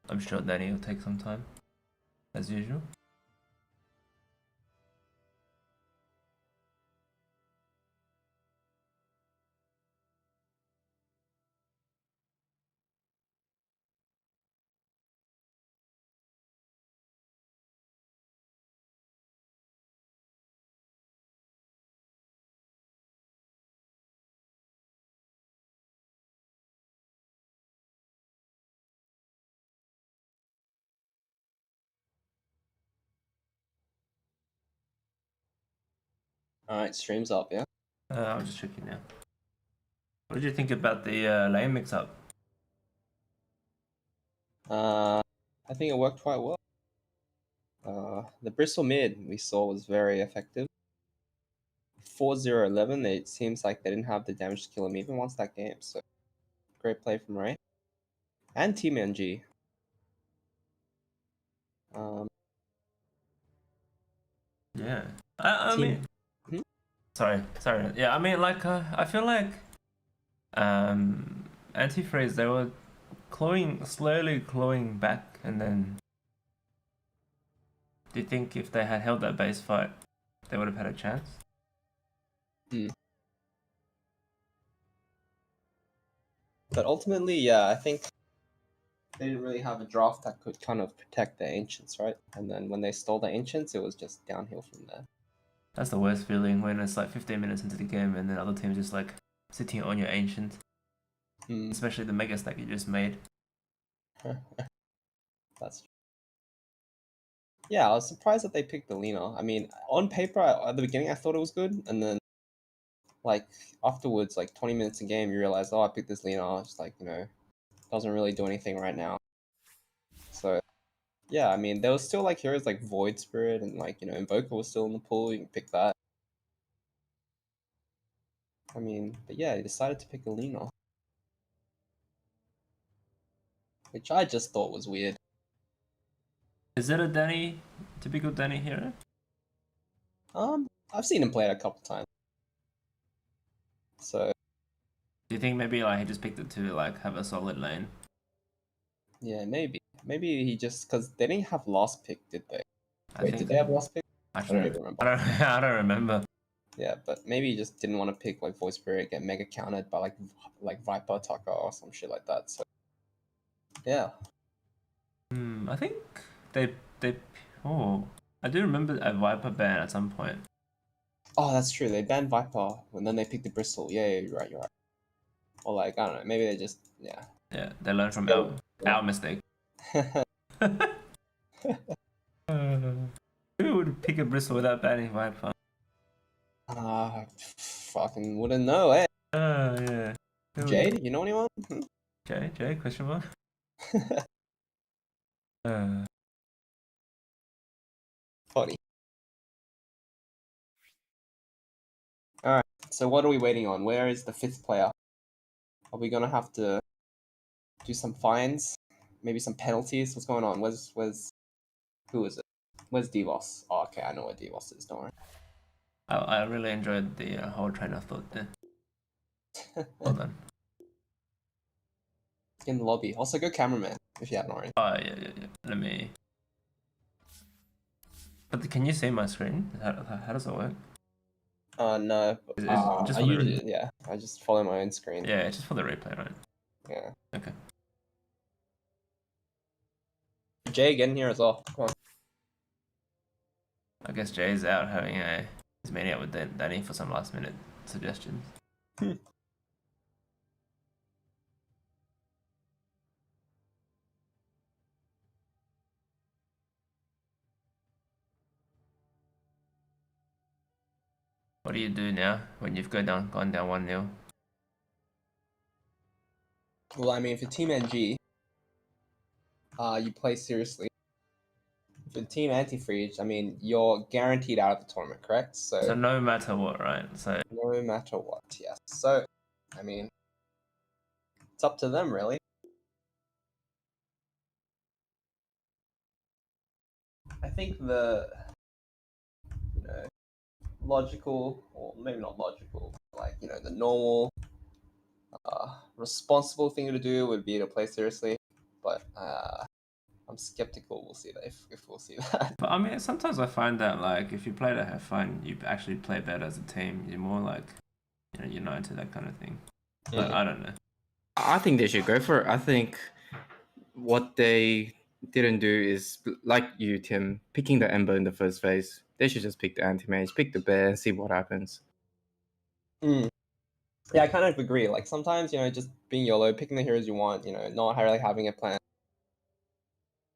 I'm sure Danny will take some time, as usual. Alright, stream's up, yeah? I'm just checking now. What did you think about the lane mix-up? I think it worked quite well. The Bristol mid we saw was very effective. 4-0-11, it seems like they didn't have the damage to kill him even once that game, so great play from Ray. And Team NG. Yeah. I mean... Hmm? Sorry. Yeah, I mean, like, I feel like Antifreeze, they were slowly clawing back, and then do you think if they had held that base fight, they would have had a chance? But ultimately, yeah, I think they didn't really have a draft that could kind of protect the Ancients, right? And then when they stole the Ancients, it was just downhill from there. That's the worst feeling, when it's like 15 minutes into the game and then other teams just like sitting on your Ancient. Especially the mega stack you just made. That's true. Yeah, I was surprised that they picked the Lina. I mean, on paper, at the beginning, I thought it was good, and then like afterwards, like 20 minutes in game, you realize, oh, I picked this Lina. It's like, doesn't really do anything right now. So yeah, I mean, there was still like heroes like Void Spirit and like, Invoker was still in the pool. You can pick that. I mean, but yeah, he decided to pick a Lina, which I just thought was weird. Is it a typical Danny hero? I've seen him play it a couple times. So Do you think maybe like he just picked it to like have a solid lane? yeah, maybe he just, because they didn't have last pick, did they? Wait, did think they have last pick? Actually, I don't even remember. I don't remember. Yeah, but maybe he just didn't want to pick like Voice Spirit, get mega countered by like Viper Tucker or some shit like that. So yeah. I think they oh, I do remember a Viper ban at some point. Oh, that's true. They banned Viper and then they picked the Bristol. Yeah, you're right. Or like, I don't know. Maybe they just Yeah, they learned from our mistake. Who would pick a Bristol without banning Viper? Fucking wouldn't know, eh? Yeah. Jade, you know anyone? Jay? Question mark. Funny. All right. So what are we waiting on? Where is the fifth player? Are we gonna have to do some fines? Maybe some penalties? What's going on? Who is it? Where's Deevos? Oh, okay, I know where Deevos is. Don't worry. I really enjoyed the whole train of thought there. Well done. In the lobby. Also, go cameraman if you haven't already. Oh yeah. Let me. But can you see my screen? How does it work? No. Just I usually, yeah. I just follow my own screen. Yeah, it's just for the replay, right? Yeah. Okay. Jay, get in here as well. Come on. I guess Jay's out having his meeting out with Danny for some last minute suggestions. What do you do now when you've gone down 1-0? Well, I mean, for Team NG, you play seriously. For Team Antifreeze, I mean, you're guaranteed out of the tournament, correct? So no matter what, right? So no matter what, yes. So, I mean, it's up to them, really. I think the logical, or maybe not logical, like the normal, responsible thing to do would be to play seriously. But I'm skeptical we'll see that if we'll see that. But I mean, sometimes I find that like if you play to have fun, you actually play better as a team. You're more like, you know, united, that kind of thing. But I don't know. I think they should go for it. I think what they didn't do is, like you, Tim, picking the Ember in the first phase. They should just pick the anti-mage, pick the bear, and see what happens. Yeah, I kind of agree. Like sometimes, you know, just being YOLO, picking the heroes you want, you know, not really having a plan.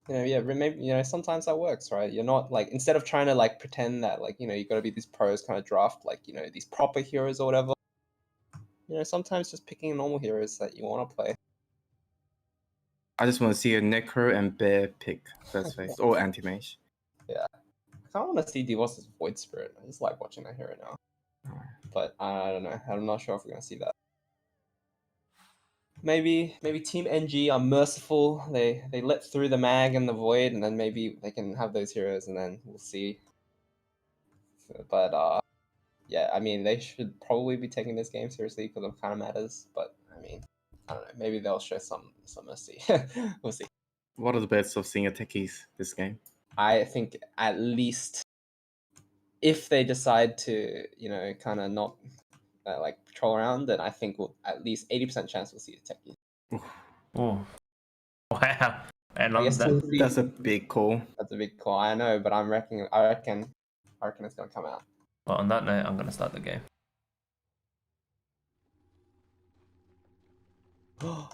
You know, yeah, maybe, you know, sometimes that works, right? You're not like, instead of trying to like pretend that like, you know, you got to be these pros kind of draft, like, you know, these proper heroes or whatever. You know, sometimes just picking normal heroes that you want to play. I just want to see a Necro and Bear pick first phase, or anti-mage. Yeah. I kind of want to see Deevos' Void Spirit. I just like watching that hero now. But I don't know. I'm not sure if we're going to see that. Maybe Team NG are merciful. They let through the mag and the void, and then maybe they can have those heroes, and then we'll see. But yeah, I mean, they should probably be taking this game seriously because it kind of matters. But I mean, I don't know. Maybe they'll show some mercy. We'll see. What are the bets of seeing a techies this game? I think at least if they decide to, you know, kind of not like patrol around, then I think we'll at least 80% chance we'll see a techie. Oh, wow! And I guess that's a big call. That's a big call. I know, but I reckon it's gonna come out. Well, on that note, I'm gonna start the game. Oh,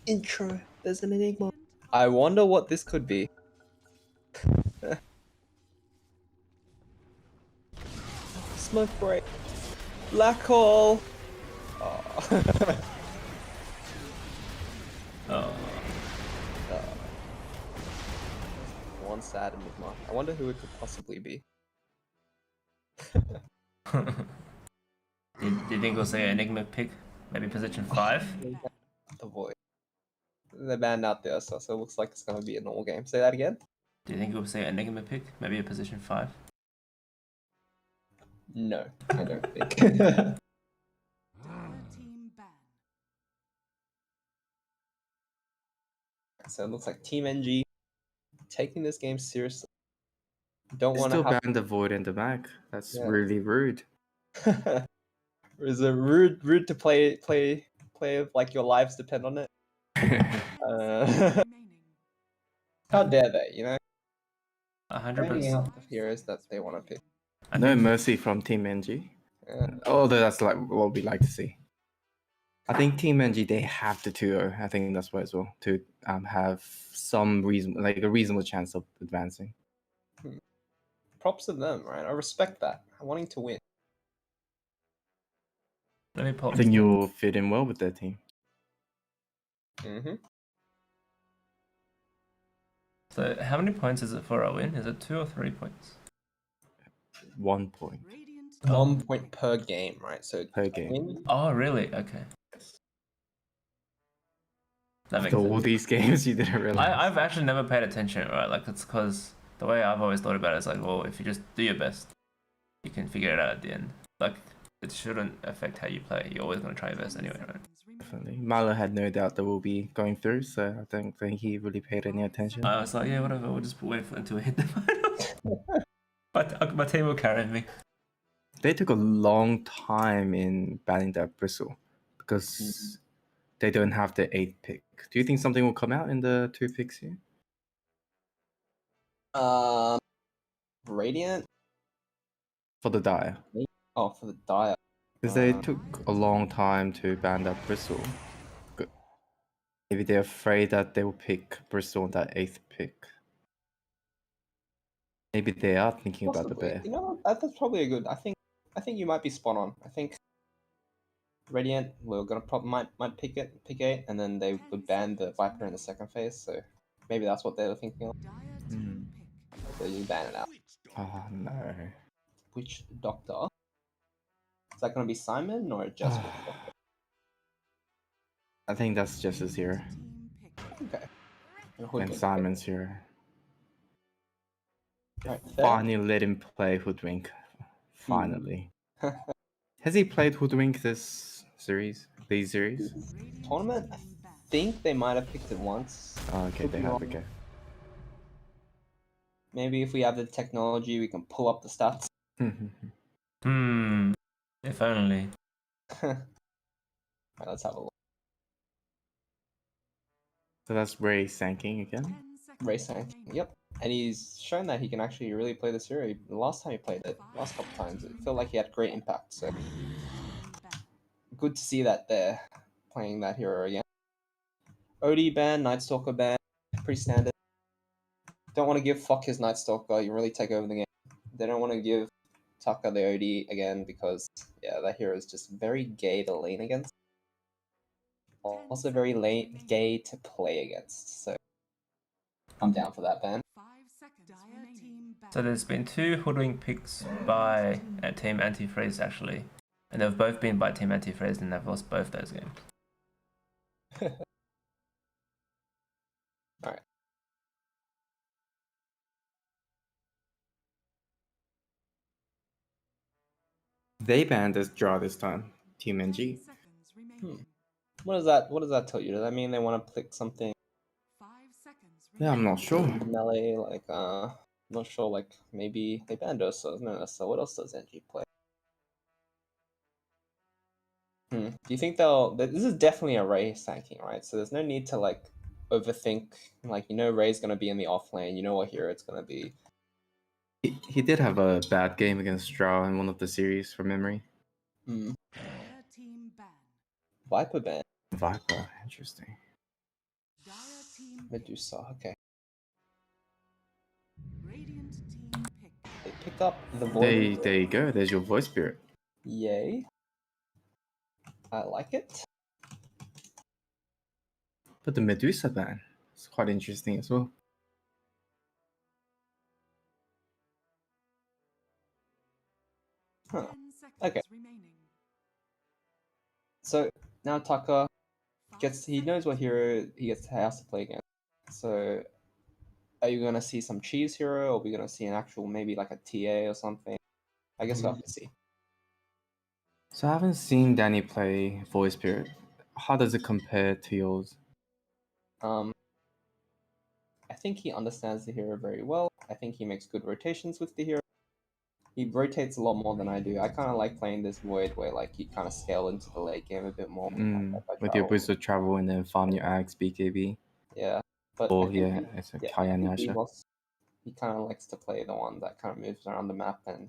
intro. There's an enigma. I wonder what this could be. Smoke break. Black hole. Oh. Oh. One sad enigma. I wonder who it could possibly be. Do you think we'll see an Enigma pick? Maybe position 5? The void. They're banned out there, so it looks like it's gonna be a normal game. Say that again. Do you think we'll see an Enigma pick? Maybe a position 5? No, I don't think. So it looks like Team NG taking this game seriously. Don't want to ban the void and the mag. That's really rude. Is it rude to play like your lives depend on it? How dare they? You know, 100%. out the heroes that they want to pick. No mercy from Team NG. Although that's like what we like to see. I think Team NG, they have the 2-0. I think that's why as well, to have some reason, like a reasonable chance of advancing. Props to them, right? I respect that. I'm wanting to win. Let me pop. I think you'll fit in well with their team. So how many points is it for a win? Is it 2 or 3 points? 1 point. 1 point per game, right? So per game. Win. Oh, really? Okay. That makes After all sense. these games, you didn't realize. I've actually never paid attention, right? Like, it's because the way I've always thought about it is like, well, if you just do your best, you can figure it out at the end. Like, it shouldn't affect how you play. You're always going to try your best anyway, right? Definitely. Milo had no doubt that we'll be going through, so I don't think he really paid any attention. I was like, yeah, whatever, we'll just wait until we hit the finals. my team will carry me. They took a long time in banning that bristle because they don't have the 8th pick. Do you think something will come out in the 2 picks here? Radiant? For the Dire. Oh, for the Dire. Because they took a long time to ban that bristle. Maybe they're afraid that they will pick bristle on that 8th pick. Maybe they are thinking about the bear. You know, that's probably a good. I think you might be spot on. I think Radiant we're gonna might pick 8, and then they would ban the Viper in the second phase. So maybe that's what they were thinking of. So you ban it out. Oh no. Which doctor? Is that gonna be Simon or just? I think that's just his hero. Okay. And Simon's hero. Right, finally let him play Hoodwink. Finally. Has he played Hoodwink this series? These series? Tournament? I think they might have picked it once. Oh, okay, Could they be have. wrong. Okay. Maybe if we have the technology, we can pull up the stats. If only. Alright, let's have a look. So that's Ray Sanking again. RayZ. Yep. And he's shown that he can actually really play this hero. The last time he played it, last couple times, it felt like he had great impact. So good to see that they're playing that hero again. OD ban, Night Stalker ban, pretty standard. Don't want to give fuck his Night Stalker. You really take over the game. They don't want to give Tucker the OD again because yeah, that hero is just very gay to lane against. Also very gay to play against. So I'm down for that ban. So there's been 2 hoodwink picks by Team Antifreeze actually, and they've both been by Team Antifreeze, and they've lost both those games. Alright. They banned this draw this time. Team NG. What does that tell you? Does that mean they want to pick something Yeah, I'm not sure. melee? Like I'm not sure. Like maybe they banned Ursa. No, Ursa. What else does NG play? Do you think they'll? This is definitely a Ray sanking, right? So there's no need to like overthink. Like you know, Ray's gonna be in the off lane. You know what hero it's gonna be. He did have a bad game against Straw in one of the series from memory. Viper ban. Viper, interesting. Medusa. Okay. They pick up the void. There you go. There's your voice spirit. Yay. I like it. But the Medusa ban is quite interesting as well. Huh. Okay. So now Tucker he knows what hero has to play against. So are you gonna see some cheese hero, or are we gonna see an actual maybe like a TA or something? I guess we'll have to see. So I haven't seen Danny play voice spirit. How does it compare to yours? I think he understands the hero very well. I think he makes good rotations with the hero. He rotates a lot more than I do. I kind of like playing this void where like you kind of scale into the late game a bit more. With your boost of travel and then farm your axe, BKB. Yeah, but Or yeah, it's a Kyan Yasha. Deevos, he kind of likes to play the one that kind of moves around the map and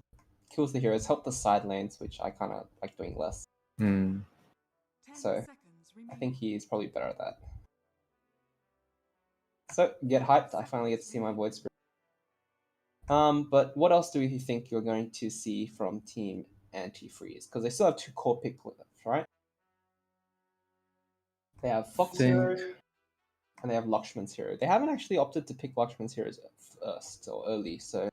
kills the heroes, help the side lanes, which I kind of like doing less. So I think he's probably better at that. So get hyped! I finally get to see my void spirit. But what else do you think you're going to see from Team Antifreeze? Because they still have 2 core picks left, right? They have Fox Hero and they have Lakshman's Hero. They haven't actually opted to pick Lakshman's Heroes first or early, so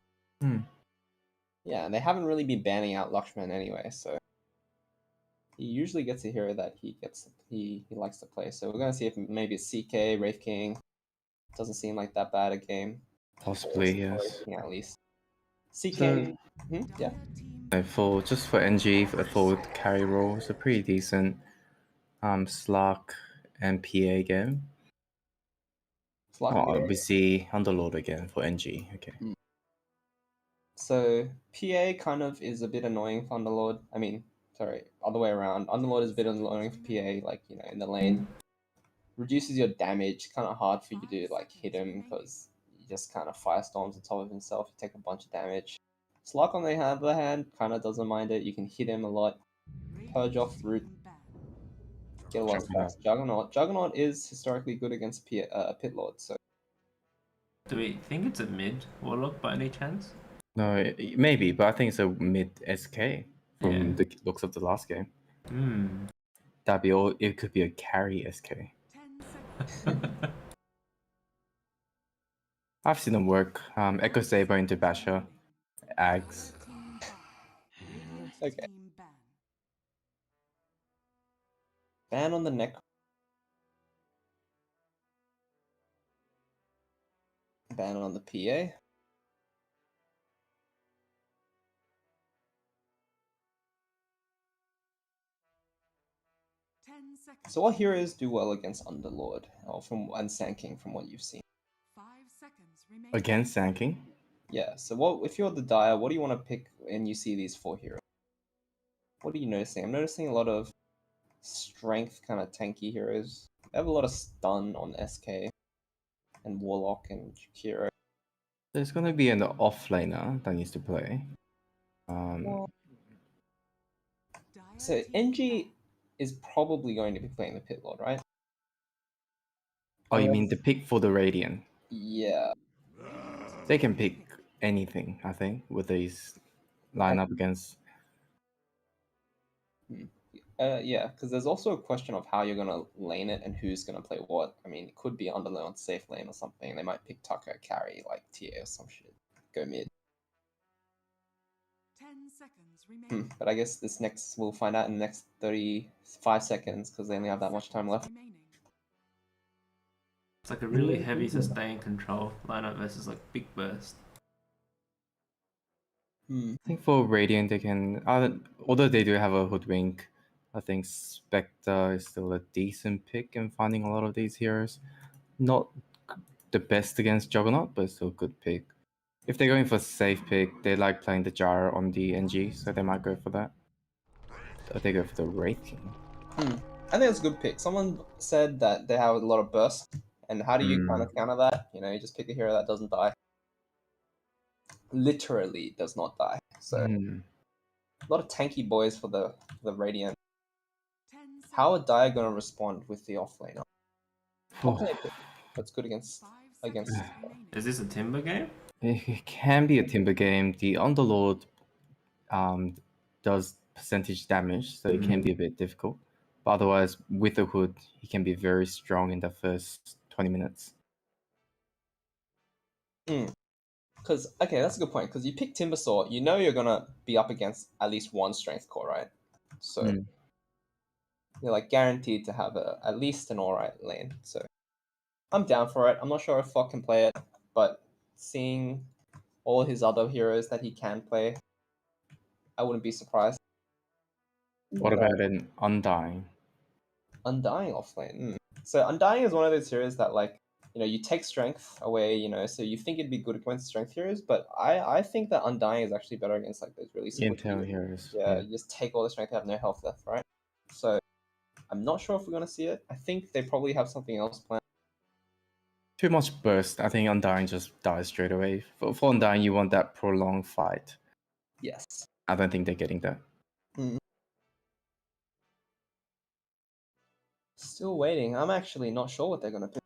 yeah, and they haven't really been banning out Lakshman anyway, so he usually gets a hero that he likes to play. So we're gonna see if maybe it's CK, Wraith King. Doesn't seem like that bad a game. Possibly, yes. Yeah, at least. CK, So, yeah. For NG, for the forward carry role, it's a pretty decent Slack and PA game. We see Underlord again for NG. Okay. So PA kind of is a bit annoying for Underlord. I mean, sorry, other way around. Underlord is a bit annoying for PA, like in the lane. Reduces your damage. Kind of hard for you to like hit him because he just kind of firestorms on top of himself. You take a bunch of damage. Slug on the other hand kind of doesn't mind it. You can hit him a lot. Purge off root. Get a lot of stacks. Juggernaut is historically good against Pit Lord. So. Do we think it's a mid Warlock by any chance? No, maybe, but I think it's a mid SK from the looks of the last game. That'd be all. It could be a carry SK. I've seen them work. Echo Saber into Basher, Ags. Okay. Ban on the neck. Ban on the PA. So what heroes do well against Underlord and Sand King from what you've seen? 5 seconds remaining. Against Sanking? Yeah. So what if you're the Dire? What do you want to pick? And you see these 4 heroes. What are you noticing? I'm noticing a lot of strength kind of tanky heroes. They have a lot of stun on SK and Warlock and Kira. There's gonna be an offlaner that needs to play. So NG is probably going to be playing the Pit Lord, right? Oh, you mean the pick for the Radiant? Yeah. They can pick anything, I think, with these lineup against. Yeah, because there's also a question of how you're gonna lane it and who's gonna play what. I mean, it could be Underlord on safe lane or something. They might pick Tucker carry like TA or some shit. Go mid. 10 seconds remaining. But I guess we'll find out in the next 35 seconds because they only have that much time left. It's like a really heavy sustain control lineup versus like big burst. I think for Radiant, they can. Although they do have a Hoodwink, I think Spectre is still a decent pick in finding a lot of these heroes. Not the best against Juggernaut, but still a good pick. If they're going for safe pick, they like playing the Gyro on the NG, so they might go for that. Or they go for the Wraith King. I think it's a good pick. Someone said that they have a lot of burst, and how do you kind of counter that? You know, you just pick a hero that doesn't die. Literally does not die. So a lot of tanky boys for the Radiant. How are Dire gonna respond with the offlaner? That's good against. Is this a Timber game? It can be a Timber game. The Underlord does percentage damage, so it can be a bit difficult. But otherwise, with the Hood, he can be very strong in the first 20 minutes. Because, okay, that's a good point. Because you pick Timbersaw, you know you're going to be up against at least one strength core, right? So you're like guaranteed to have at least an alright lane. So I'm down for it. I'm not sure if Flock can play it, but seeing all his other heroes that he can play, I wouldn't be surprised. What about an Undying? Undying offlane. So Undying is one of those heroes that, like, you know, you take strength away, you know, so you think it'd be good against strength heroes, but I think that Undying is actually better against like those really Intel heroes. Yeah, you just take all the strength, they have no health left, right? So I'm not sure if we're gonna see it. I think they probably have something else planned. Too much burst. I think Undying just dies straight away. For Undying, you want that prolonged fight. Yes. I don't think they're getting that. Still waiting. I'm actually not sure what they're gonna pick.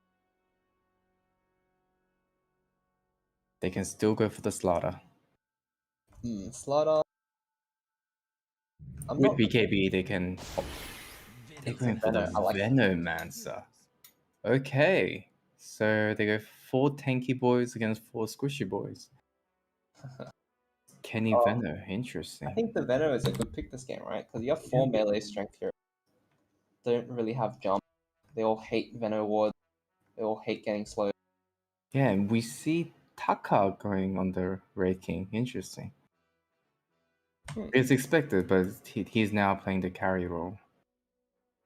They can still go for the Slaughter. Slaughter. With BKB, they can. They're going for the Venomancer. Okay. So they go 4 tanky boys against 4 squishy boys. Kenny Veno, interesting. I think the Veno is a good pick this game, right? Because you have 4 melee strength here. They don't really have jump. They all hate Veno wards. They all hate getting slow. Yeah, and we see Taka going on the Wraith King. Interesting. It's expected, but he's now playing the carry role.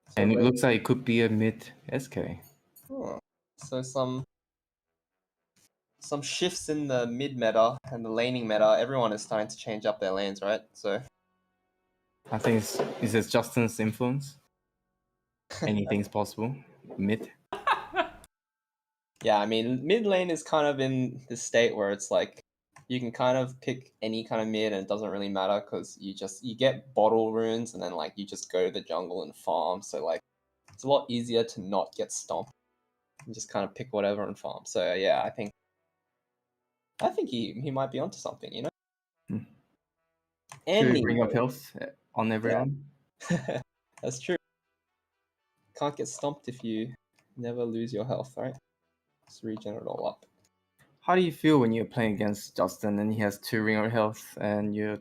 So and it looks like it could be a mid SK. So some shifts in the mid meta and the laning meta. Everyone is starting to change up their lanes, right? So I think is it Justin's influence? Anything's possible. Mid. Yeah, I mean, mid lane is kind of in the state where it's like you can kind of pick any kind of mid and it doesn't really matter because you get bottle runes and then like you just go to the jungle and farm. So like it's a lot easier to not get stomped and just kind of pick whatever and farm. So yeah, I think he might be onto something, you know. And bring up health on everyone. Yeah. That's true. Can't get stomped if you never lose your health, right? Just regen it all up. How do you feel when you're playing against Justin and he has 2 ring of health and do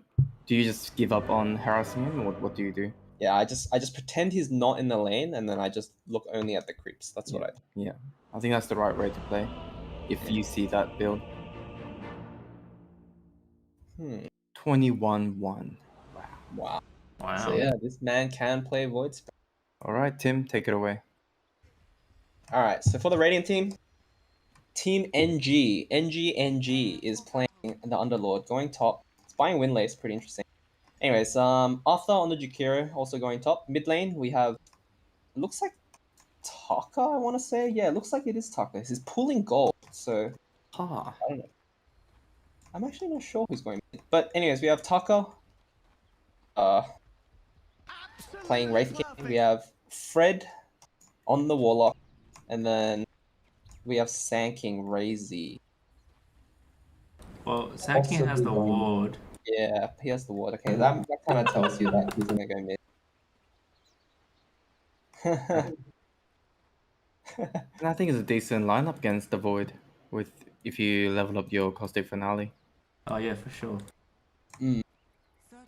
you just give up on harassing him? What do you do? Yeah, I just pretend he's not in the lane and then I just look only at the creeps. That's what I do. Yeah. I think that's the right way to play. If you see that build. 21-1. Wow. Wow. So yeah, this man can play Void Spirit. All right, Tim, take it away. All right, so for the Radiant team, Team NG is playing the Underlord, going top. It's buying Windlace, pretty interesting. Anyways, Arthur on the Jakiro, also going top. Mid lane, we have, looks like Taka, I want to say. Yeah, it looks like it is Taka. He's pulling gold, so Ah, I don't know. I'm actually not sure who's going mid. But anyways, we have Taka playing Wraith King. We have Fred on the Warlock, and then we have Sanking RayZ. Well, Sankin has the ward. Yeah, he has the ward. Okay, that kind of tells you that he's gonna go mid. and I think it's a decent lineup against the Void. With if you level up your Caustic Finale. Oh yeah, for sure.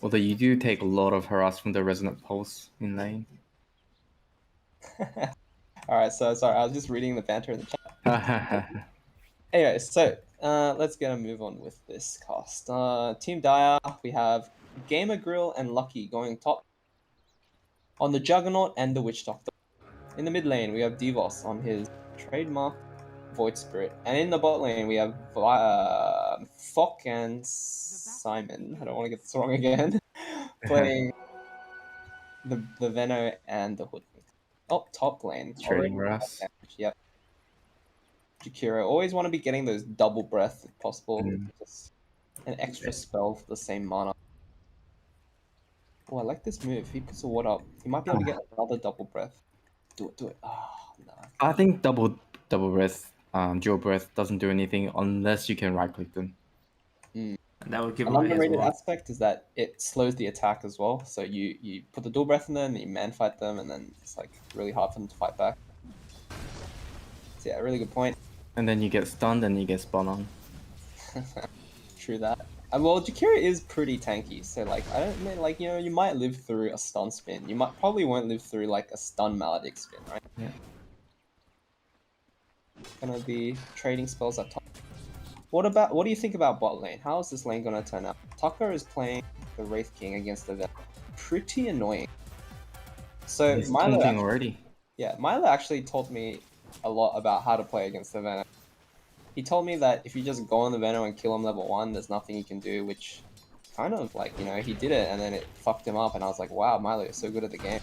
Although you do take a lot of harass from the Resonant Pulse in lane. All right, so sorry, I was just reading the banter in the chat. Anyway, so let's get a move on with this cast. Team Dire, we have GamerGrill and Lucky going top on the Juggernaut and the Witch Doctor. In the mid lane, we have Deevos on his trademark Void Spirit, and in the bot lane, we have Fok and Simon. I don't want to get this wrong again. Playing the Veno and the Hoodwink. Oh, top lane. Trading Already Ras. damage. Yep. Jakiro. Always want to be getting those double breath if possible. Just an extra spell for the same mana. Oh, I like this move. If he puts a ward up, he might be able to get another double breath. Do it, do it. Oh, no. I think double breath, dual breath doesn't do anything unless you can right click them. And that would give An away his underrated ward. aspect is that it slows the attack as well. So you put the dual breath in them, and you man fight them, and then it's like really hard for them to fight back. So yeah, really good point. And then you get stunned and you get spun on. True that. Well, Jakiro is pretty tanky, so like I don't mean like you might live through a stun spin. You might probably won't live through like a stun maledict spin, right? Yeah. Gonna be trading spells at top. What do you think about bot lane? How is this lane gonna turn out? Tucker is playing the Wraith King against the Venom. Pretty annoying. So He's Milo taunting actually, already. yeah, Milo actually taught me a lot about how to play against the Venom. He told me that if you just go on the Venom and kill him level 1, there's nothing you can do, which kind of like, he did it and then it fucked him up and I was like, wow, Milo is so good at the game.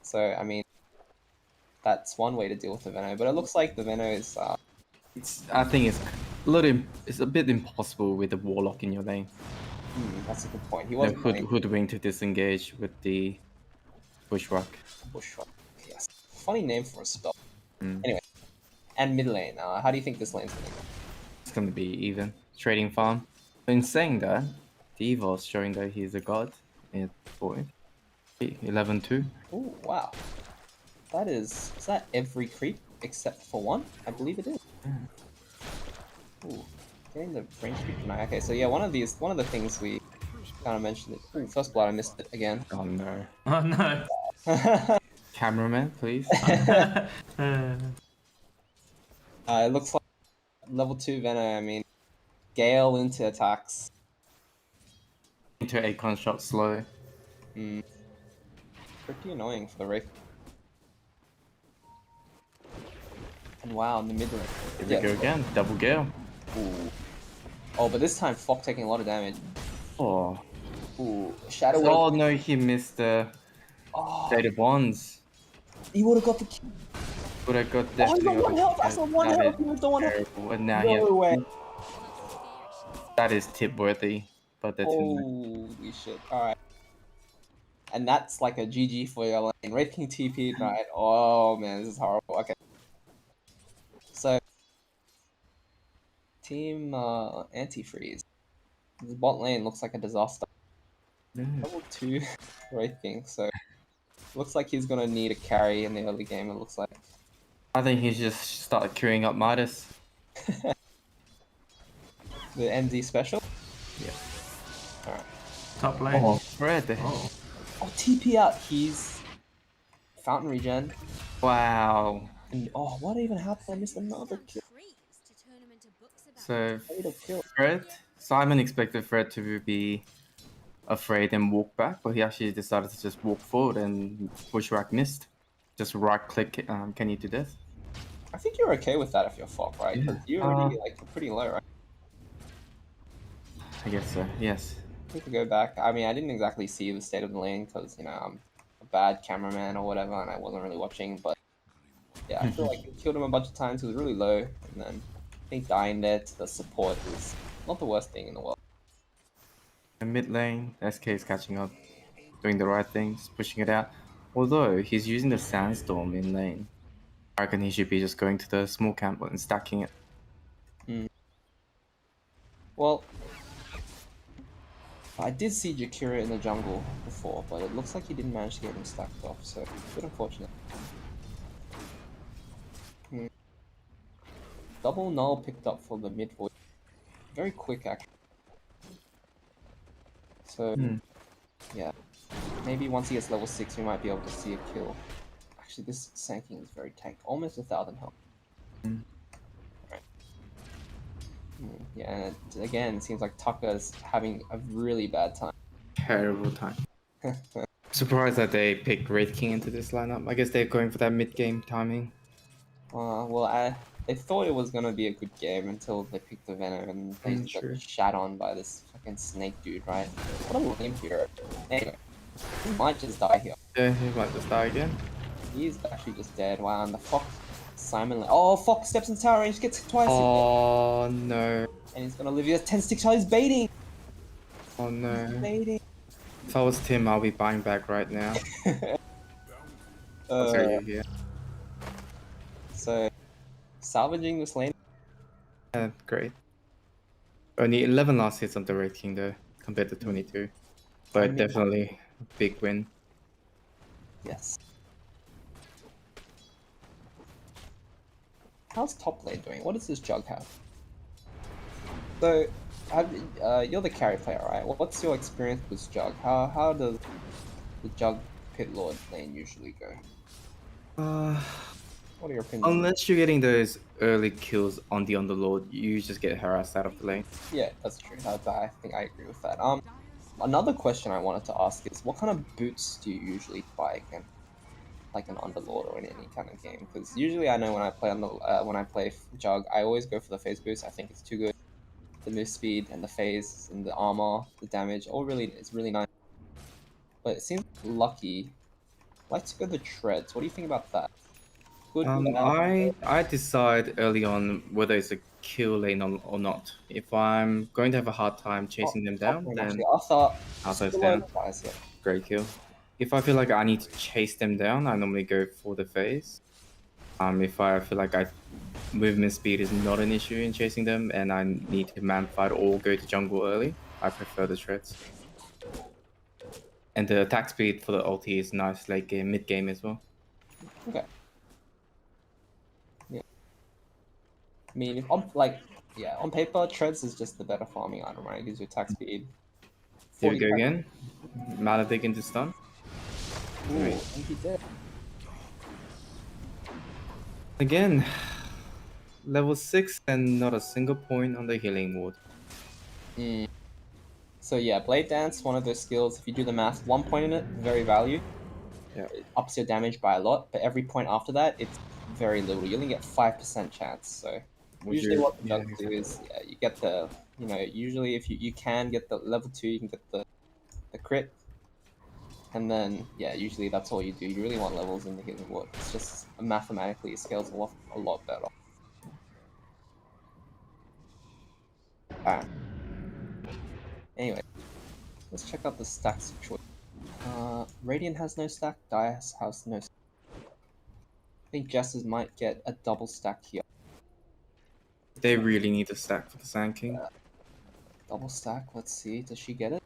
So, I mean, that's one way to deal with the Venom, but it looks like the Venom is... I think it's a bit impossible with the Warlock in your lane. that's a good point. He The wasn't playing Hoodwink to disengage with the Bushwhack. Bushwhack. Yes. Funny name for a spell. Mm. Anyway, and mid lane. How do you think this lane's going to go? It's gonna be even. Trading farm. But in saying that, Deevos showing that he's a god in Void. 11-2. Oh, wow. Is that every creep except for one? I believe it is. Ooh, getting the range creep tonight. Okay, so yeah, one of the things we kind of mentioned. Ooh, first blood, I missed it again. Oh no. Oh no. Cameraman, please. It looks like level 2 Venom. I mean, Gale into attacks. Into a construct slow. Pretty annoying for the Wraith. And wow, in the mid lane. Here we go again. Double Gale. Ooh. Oh, but this time Fok taking a lot of damage. Oh. Ooh, Shadow Wave. Oh no, he missed the State of Wands. He would have got the kill. Would have got Oh, he definitely got got one the health. That's kill. a one That health. is He was the one health. terrible. And now No way. that is tip worthy, but that's Holy shit. Alright. And that's like a GG for your lane. Wraith King TP, right? Oh man, this is horrible. Okay. So, team Antifreeze. The bot lane looks like a disaster. Level 2 Wraith King, so looks like he's gonna need a carry in the early game, it looks like. I think he's just started queuing up Midas. The MD special? Yeah. Alright. Top lane. Oh, Fred. Oh. Oh, TP out. He's Fountain Regen. Wow. And oh, what even happened? I missed another kill. So Way to kill. Fred, Simon expected Fred to be afraid and walk back, but he actually decided to just walk forward and Bushwhack missed. Just right click, can you do this? I think you're okay with that if you're Fog, right? Because Yeah. you already like you're pretty low, right? I guess so, yes. I need to go back. I mean, I didn't exactly see the state of the lane because I'm a bad cameraman or whatever, and I wasn't really watching. But yeah, I feel like we killed him a bunch of times. He was really low, and then I think dying there to the support is not the worst thing in the world. In mid lane, SK is catching up, doing the right things, pushing it out. Although he's using the Sandstorm in lane, I reckon he should be just going to the small camp and stacking it. Well, I did see Jakira in the jungle before, but it looks like he didn't manage to get him stacked off, so a bit unfortunate. Double null picked up for the mid voice. Very quick, actually. So, yeah. Maybe once he gets level 6, we might be able to see a kill. Actually, this Sanking is very tanked. Almost 1,000 health. Right. Yeah, and again, it seems like Tucker's having a really bad time. Terrible time. Surprised that they picked Wraith King into this lineup. I guess they're going for that mid-game timing. Well, they thought it was gonna be a good game until they picked the Venom and they just True. got shat on by this fucking snake dude, right? What a lame hero. Anyway, he might just die here. Yeah, he might just die again. He's actually just dead. Wow, and the Fox Simon. Oh, Fox steps in tower and he just gets hit twice. Oh no. And he's gonna live. He has 10 stick shot. He's baiting. Oh no. Baiting. If I was Tim, I'll be buying back right now. Here. So, salvaging this lane. Yeah, great. Only 11 last hits on the Wraith King though, compared to 22. But I mean- definitely a big win. Yes. How's top lane doing? What does this Jug have? So, you're the carry player, right? What's your experience with Jug? How does the Jug Pit Lord lane usually go? What are your opinions? Unless you're getting those early kills on the Underlord, you just get harassed out of the lane. Yeah, that's true. I think I agree with that. Another question I wanted to ask is, what kind of boots do you usually buy again, like an Underlord or in any kind of game? Because usually I know when I play Jug, I always go for the phase boost. I think it's too good. The move speed and the phase and the armor, the damage, it's really nice. But it seems lucky. Likes to go the treads. What do you think about that? Good. I decide early on whether it's a kill lane or not. If I'm going to have a hard time chasing them down, then actually, Arthur Arthur's still down. overprice, yeah. Great kill. If I feel like I need to chase them down, I normally go for the phase. If I feel like movement speed is not an issue in chasing them and I need to man fight or go to jungle early, I prefer the treads. And the attack speed for the ulti is nice late game, mid game as well. Okay. Yeah. I mean, if on paper, treads is just the better farming item, right? It gives you attack speed. Here we go 45. again. Maledict into stun. Ooh, I think he did. Again, level 6 and not a single point on the healing ward. So yeah, Blade Dance, one of those skills, if you do the math, 1 point in it, very valued. Yeah. It ups your damage by a lot, but every point after that, it's very little. You only get 5% chance, so usually what the Jugs do is you get the, usually if you can get the level 2, you can get the crit. And then, yeah, usually that's all you do. You really want levels in the healing ward. It's just mathematically, it scales a lot better. Alright. Anyway, let's check out the stack situation. Radiant has no stack, Dias has no stack. I think Jess's might get a double stack here. They really need a stack for the Sand King. Double stack, let's see, does she get it?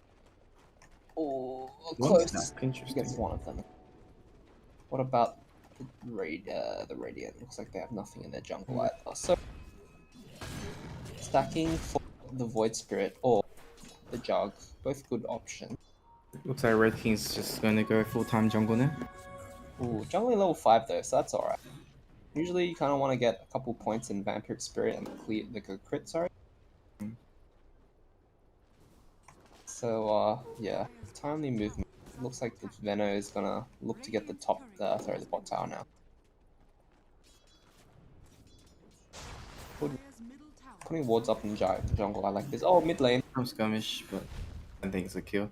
Oh, One close. stack, She interesting. gets one of them. What about the Radiant? Looks like they have nothing in their jungle either. So, stacking for the Void Spirit or the Jug, both good options. Looks like Red King's just going to go full-time jungle now. Ooh, jungle level 5 though, so that's alright. Usually you kind of want to get a couple points in Vampiric Spirit and clear the crit, sorry. Let's So yeah, timely movement. Looks like the Veno is gonna look to get the top, the bot tower now. Dire's middle tower Putting wards up in jungle, I like this. Oh, mid lane. Some skirmish, but I think it's a kill.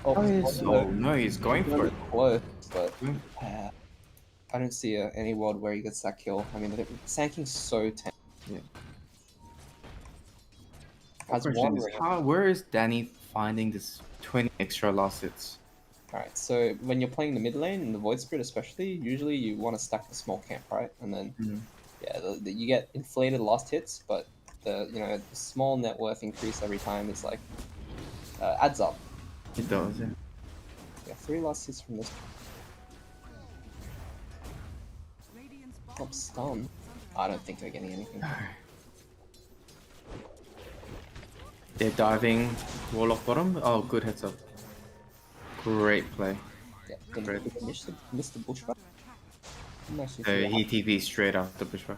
Oh, No, he's going for it. close, but Hmm. I don't see any world where he gets that kill. I mean, the Sanking's so tank. Yeah. Has Question one is, ring. where is Danny finding this 20 extra last hits? Alright, so when you're playing the mid lane, in the Void Spirit especially, usually you want to stack the small camp, right? And then, Mhm. yeah, you get inflated last hits, but the small net worth increase every time is like, adds up. It does, yeah. Yeah, 3 last hits from this. Radiant's Top bottom stun. I don't think they're getting anything. They're diving Warlock bottom. Oh, good heads up. Great play. Yeah, did they miss the bushback? Didn't actually So see that he happen. TP straight after Bushwhack.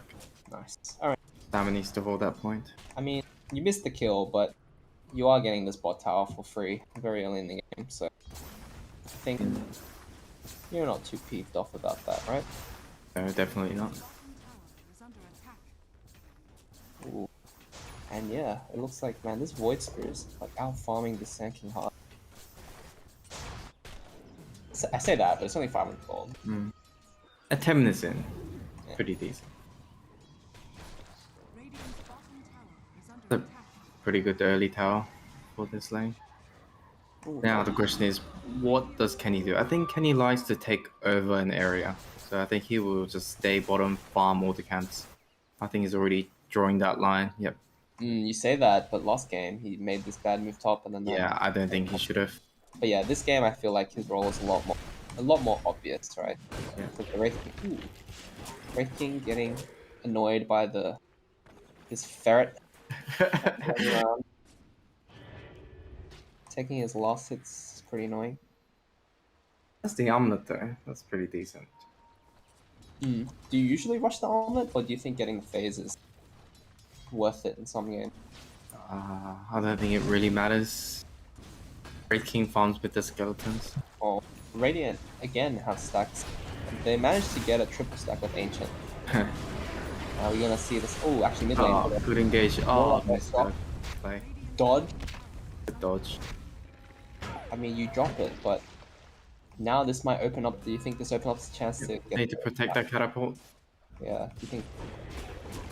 Nice. Alright, Salmon needs to hold that point. I mean, you missed the kill, but you are getting this bot tower for free very early in the game, so I think you're not too peeved off about that, right? No, definitely not. tower is under attack. Ooh. And yeah, it looks like, man, this Void Spirit is like out farming the Sanking hard. I say that, but it's only 500 gold. At 10 minutes in, Yeah. pretty decent. Radiant's bottom tower is under The attack. pretty good early tower for this lane. Ooh, Now the question is, what does Kenny do? I think Kenny likes to take over an area. So I think he will just stay bottom, farm all the camps. I think he's already drawing that line. Yep. you say that, but last game he made this bad move top, and then Yeah, I don't think he should have. But yeah, this game I feel like his role is a lot more obvious, right? Yeah. Like the Wraith King getting annoyed by his ferret running around. Taking his last hits is pretty annoying. That's the omelet though. That's pretty decent. Do you usually rush the omelet, or do you think getting the phase is worth it in some game? I don't think it really matters. Great King farms with the skeletons. Or Radiant again have stacks. They managed to get a triple stack with Ancient. We're gonna see this. Oh, actually mid lane. Oh, good engage. Oh, Warlock missed drop. that play. Dodge. Good dodge. I mean, you drop it, but now this might open up. Do you think this opens up the chance to get? Need to protect that catapult. Yeah. Do you think?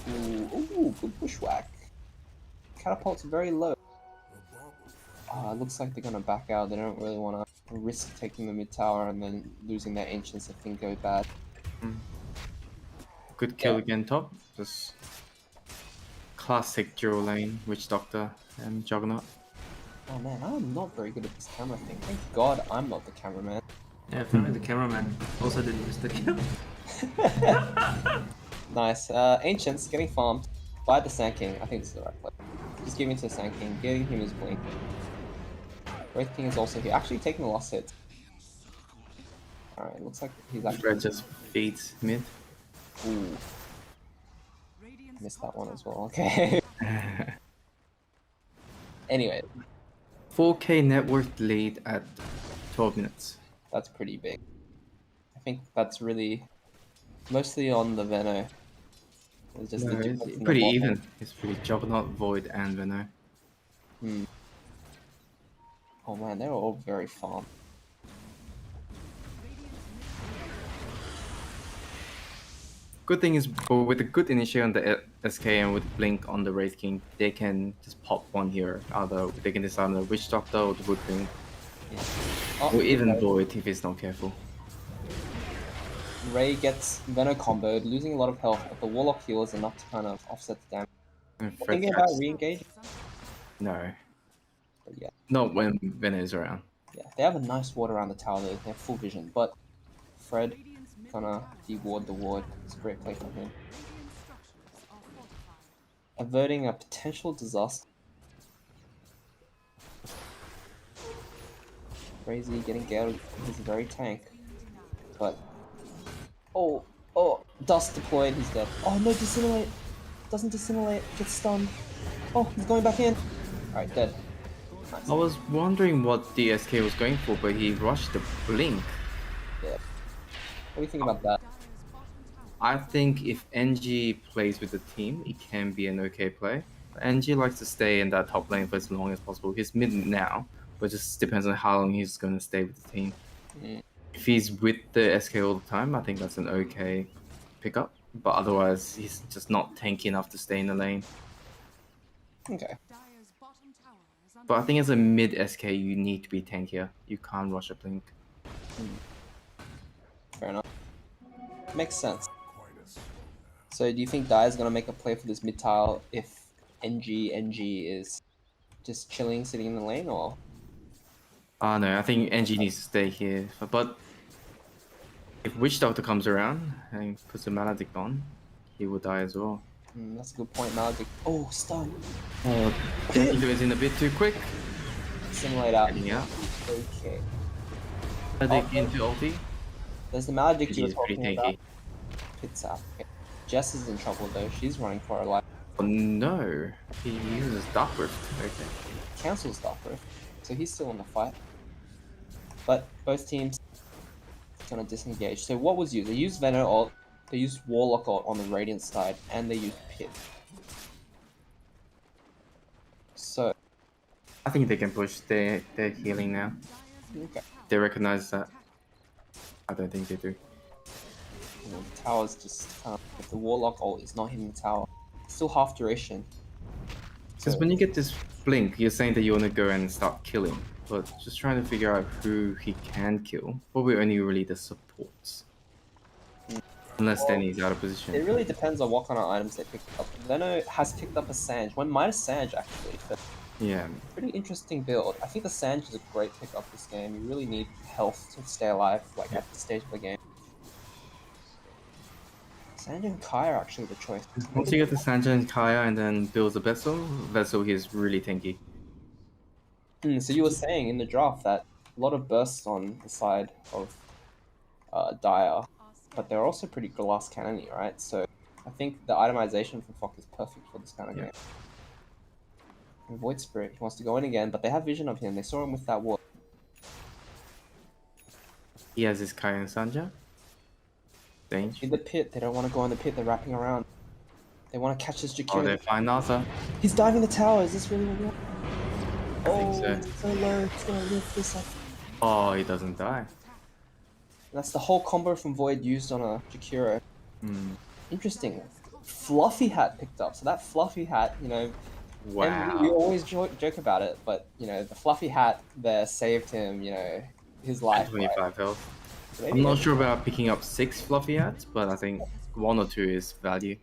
Ooh, good bushwhack. Catapult's very low. It looks like they're gonna back out. They don't really want to risk taking the mid tower and then losing their ancients if things go bad. Good kill Yeah. again top. Just classic dual lane, Witch Doctor and Juggernaut. Oh man, I'm not very good at this camera thing. Thank God I'm not the cameraman. Yeah, apparently the cameraman also didn't miss the kill. Nice. Ancients getting farmed by the Sand King. I think this is the right play. Just giving it to the Sand King, getting him his blink. Wraith King is also here, actually taking the last hit. Alright, looks like he's actually. Red just feeds mid. Ooh, Radiant's missed top that one as tower well. Okay. Anyway, 4K net worth lead at 12 minutes. that's pretty big. I think that's really mostly on the Veno. It's just No, the it's difference in the pretty bot lane. even. It's pretty Juggernaut, Void, and Venom. Oh man, they were all very farm. Good thing is, with a good initiate on the SK and with Blink on the Wraith King, they can just pop one here. Either they can decide on the Witch Doctor or the Wood King, Oh, or even okay. Void if he's not careful. Ray gets Veno comboed, losing a lot of health, but the Warlock heal is enough to kind of offset the damage. And Thinking Fred about Catch- re-engage, No, but yeah. not when Venom is around. Yeah, they have a nice ward around the tower though, they have full vision, but Fred Radiant's middle gonna tower. de-ward the ward. It's a great play from him. Radiant structures are fortified. Averting a potential disaster. RayZ getting Gale, he's a very tank, but oh, dust deployed, he's dead. Oh no, dissimulate, doesn't dissimulate, gets stunned. Oh, he's going back in. Alright, dead. Nice. I was wondering what the SK was going for, but he rushed the blink. Yeah. What do you think about that? Dire's bottom tower I think if NG plays with the team, it can be an okay play. NG likes to stay in that top lane for as long as possible. He's mid now, but it just depends on how long he's going to stay with the team. Mm. If he's with the SK all the time, I think that's an okay pickup. But otherwise, he's just not tanky enough to stay in the lane. Okay. Dire's bottom tower is under But I think as a mid SK, you need to be tankier. You can't rush a blink. Fair enough. Makes sense. So do you think Dire's gonna make a play for this mid tile if NG is just chilling, sitting in the lane, or No, I think NG needs to stay here. But if Witch Doctor comes around and puts a Maledict on, he will die as well. That's a good point, Maledict. Oh, stun. Oh, he goes in a bit too quick. Simulate out. Heading out. Okay. Maledict into ulti. There's the Maledict you were He's pretty talking tanky. about. Pits out. Okay. Jess is in trouble though. She's running for her life. Oh no, he uses Dark Rift. Okay. Cancels Dark Rift, so he's still in the fight. But both teams gonna disengage. So what was used? They used Venom ult, they used Warlock ult on the Radiant side, and they used Pit. So I think they can push. They're healing now. okay. They recognize that. I don't think they do. You know, the tower's just if the Warlock ult is not hitting the tower, it's still half duration. Because when you get this blink, you're saying that you want to go and start killing, but just trying to figure out who he can kill. Probably only really the supports. Unless Danny's out of It position. really depends on what kind of items they pick up. Veno has picked up a Sange. When minus Sange actually, but Yeah. pretty interesting build. I think the Sange is a great pickup this game. You really need health to stay alive, like at this stage of the game. Sange and Kai are actually the choice. Once you get the Sanjay and Kaya and then builds a Vessel he's really tanky. So you were saying in the draft that a lot of bursts on the side of Dire, but they're also pretty glass cannony, right? So I think the itemization for Fock is perfect for this kind of Yeah. game. And Void Spirit, he wants to go in again, but they have vision of him. They saw him with that wall. He has his Kaya and Sanja. Danger. In the pit, they don't want to go in the pit. They're wrapping around. They want to catch this Oh, Jakiri. they find Nasa. He's diving the tower. Is this really what we want? I think so. It's so low. He's gonna lift this up. Oh, he doesn't die. That's the whole combo from Void used on a Jakiro. Hmm. Interesting. Fluffy Hat picked up. So that Fluffy Hat, you know, Wow. and we always joke about it, but you know, the Fluffy Hat there saved him. You know, his life. 25 health. So I'm not sure about picking up 6 fluffy hats, but I think 1 or 2 is value.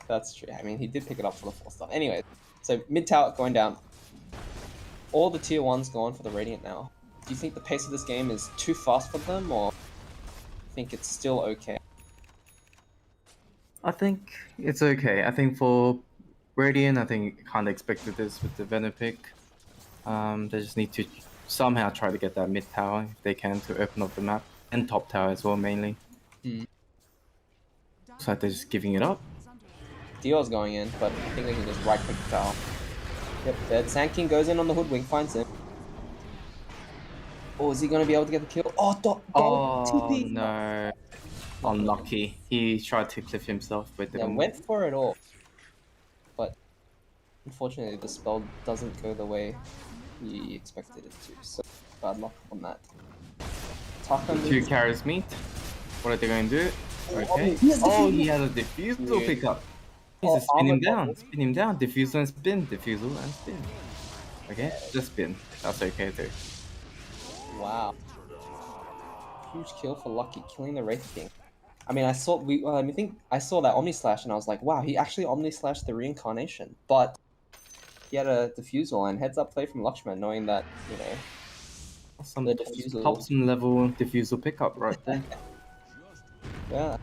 That's true. I mean, he did pick it up for the 4 stuff. Anyway, so mid tower going down. All the tier 1s gone for the Radiant now. Do you think the pace of this game is too fast for them, or think it's still okay? I think it's okay. I think for Radiant, I think kind of expected this with the Venom pick. They just need to somehow try to get that mid tower if they can to open up the map, and top tower as well mainly. So they're just giving it up. Deevos going in, but I think they can just right click the tower. Yep, dead. Sand King goes in on the hoodwink, finds him. Oh, is he gonna be able to get the kill? Oh, TP! No. Unlucky. He tried to cliff himself, but Yeah, didn't. went for it all. But unfortunately, the spell doesn't go the way he expected it to, so bad luck on that. Taka 2 carries meet. What are they going to do? Okay. he has Oh, defusal. he has a diffusal Dude. pickup. He's Oh, just spin him armor down. bubble. Spin him down. Diffusal and spin. Diffusal and spin. Okay, just spin. That's okay too. Wow. Huge kill for Lucky, killing the Wraith King. I mean, I think I saw that Omni Slash and I was like, wow, he actually Omni Slashed the reincarnation. But he had a defusal and heads up play from Lakshman, knowing that, you know, Some The diffusal. Thompson level diffusal pickup right there. yeah,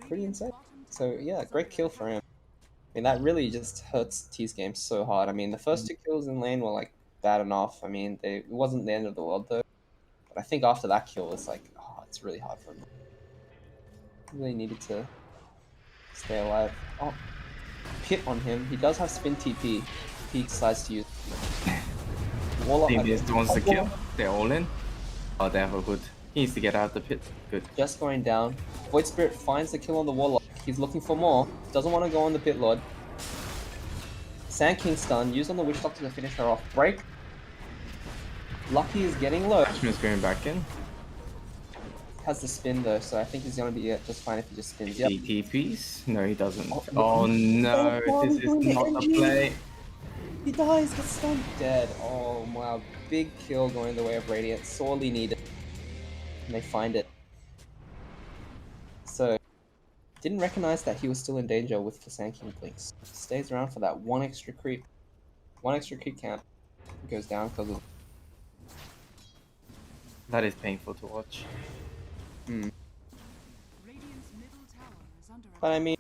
pretty insane. So yeah, great kill for him. I mean, that really just hurts T's game so hard. I mean, the first 2 kills in lane were like bad enough. I mean, it wasn't the end of the world though. But I think after that kill, it's like, oh, it's really hard for him. Really needed to stay alive. Oh, pit on him. He does have spin TP. He decides to use. Warlock Team I is think, wants to kill. They're all in. Oh, they have a good. He needs to get out of the pit. Good. just going down. Void Spirit finds the kill on the Warlock. He's looking for more. Doesn't want to go on the Pit Lord. Sand King stun, used on the Witch Doctor to finish her off. Break. Lucky is getting low. Ashman's going back in. Has the spin though, so I think he's gonna be just fine if he just spins. Yep. CTPs? No, he doesn't. Oh, Oh no, oh, this he's is doing the not the NG. play. He dies, gets stunned. Dead. Oh wow. Big kill going the way of Radiant. Sorely needed. And they find it. So didn't recognize that he was still in danger with the Sand King blinks. Stays around for that one extra creep. One extra creep count. Goes down because of That is painful to watch. Radiant's middle tower is under But I attack. mean,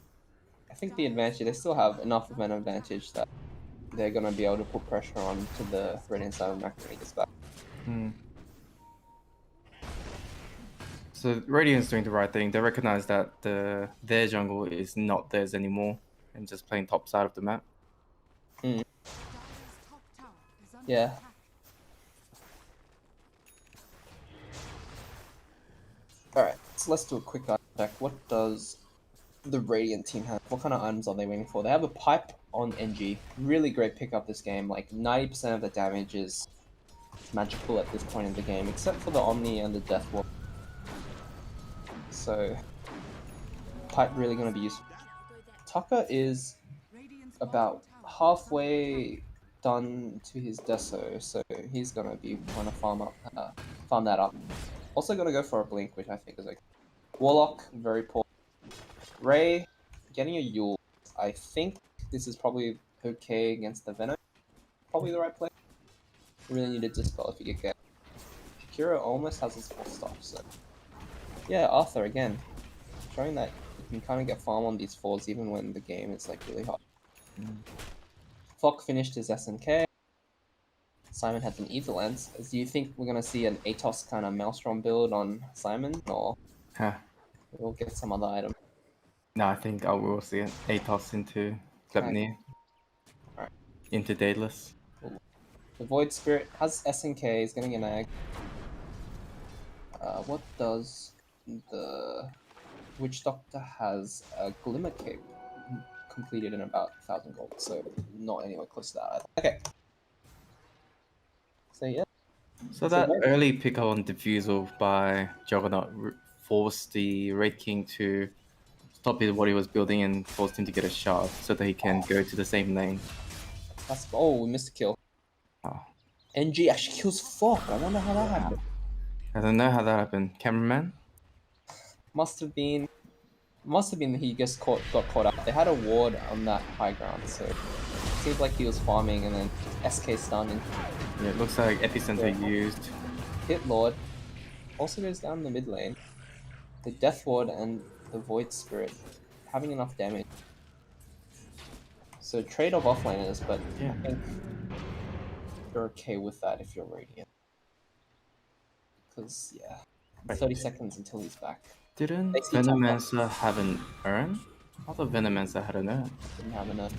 I think the advantage, they still have enough of an advantage that they're going to be able to put pressure on to the Radiant side of the map when he gets back. Hmm. So Radiant's doing the right thing. They recognize that their jungle is not theirs anymore and just playing top side of the map. Dire's top tower is under Yeah. attack. Alright, so let's do a quick item check. What does the Radiant team have? What kind of items are they waiting for? They have a pipe on NG. Really great pickup this game. Like 90% of the damage is magical at this point in the game, except for the Omni and the Death Wall. So, pipe really going to be useful. Tucker is Radiant's about bottom tower is under halfway done to his deso, so he's gonna be trying to farm that up. Also gonna go for a blink, which I think is okay. Warlock, very poor. Ray, getting a Yule. I think this is probably okay against the Venom. Probably the right play. You really need a dispel if you get. Kira almost has his full stuff, so yeah, Arthur again, showing that you can kind of get farm on these fours even when the game is like really hard. Flock finished his SNK. Simon has an Ether Lens. Do you think we're gonna see an Atos kind of Maelstrom build on Simon, or Huh. we'll get some other item? No, I think I will see it. Atos into Glepnir. Alright. Into Daedalus. The Void Spirit has SNK. He's getting an egg. What does the Witch Doctor has a Glimmer Cape completed in about 1,000 gold, so not anywhere close to that either. Okay. So yeah. So So that what- early pickup on Diffusal by Juggernaut forced the Raid King to stop what he was building and forced him to get a shard so that he can go to the same lane. Oh, we missed a kill. Oh, NG actually kills Flock. I wonder how that happened. I don't know how that happened. Cameraman? Must have been he just got caught up. They had a ward on that high ground, so it seems like he was farming and then SK stunned and Yeah, it looks like Epicenter Yeah. used. hit Lord. Also goes down the mid lane. The Death Ward and the Void Spirit having enough damage. So trade off offlaners, but Yeah. I think you're okay with that if you're Radiant. Because yeah, Right. 30 seconds until he's back. Didn't They see top Venomancer have an urn? I thought Venomancer had an urn. Didn't have enough.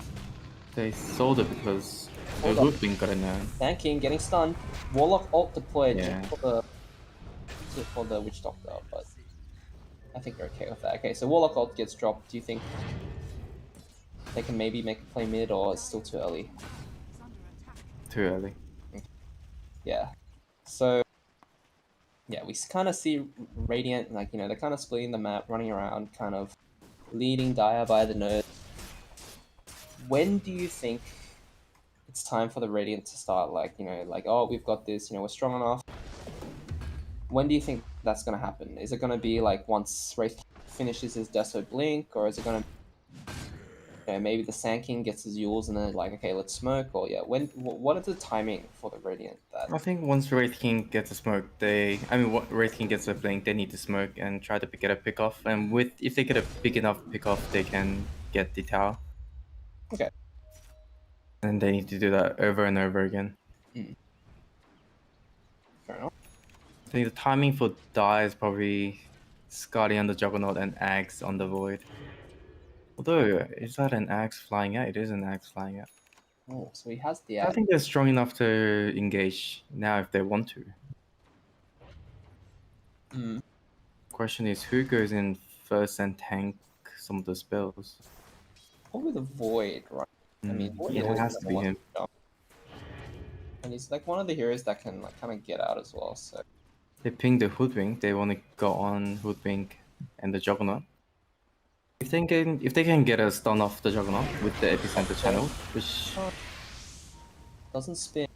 They sold it because the Hold up. Hooping got an urn. Sand King getting stunned. Warlock ult deployed Yeah. just for the Witch Doctor, but I think you're okay with that. Okay, so Warlock ult gets dropped. Do you think they can maybe make a play mid, or it's still too early? is under attack. Too early. Yeah. So yeah, we kind of see Radiant, like, you know, they're kind of splitting the map, running around, kind of leading Dire by the nose. When do you think it's time for the Radiant to start, like, you know, like, oh, we've got this, you know, we're strong enough? When do you think that's going to happen? Is it going to be like once Wraith finishes his Deso Blink, or is it going to, you know, maybe the Sand King gets his Yules and then like, okay, let's smoke, or yeah, what is the timing for the Radiant that I think once Wraith King gets a smoke, what Wraith King gets a blink, they need to smoke and try to get a pick off. And if they get a big enough pick off, they can get the tower. Okay. And they need to do that over and over again. Fair enough. I think the timing for Die is probably Scotty on the Juggernaut and Axe on the Void. Although, is that an Axe flying out? It is an Axe flying out. Oh, so he has the I ad. think they're strong enough to engage now if they want to. Mm. Question is who goes in first and tank some of the spells? Probably the Void, right? I mean, Void It always has has to be him. and he's like one of the heroes that can like kind of get out as well. So They ping the Hoodwink. They want to go on Hoodwink and the Juggernaut. If they can get a stun off the Juggernaut with the epicenter channel, which doesn't spin.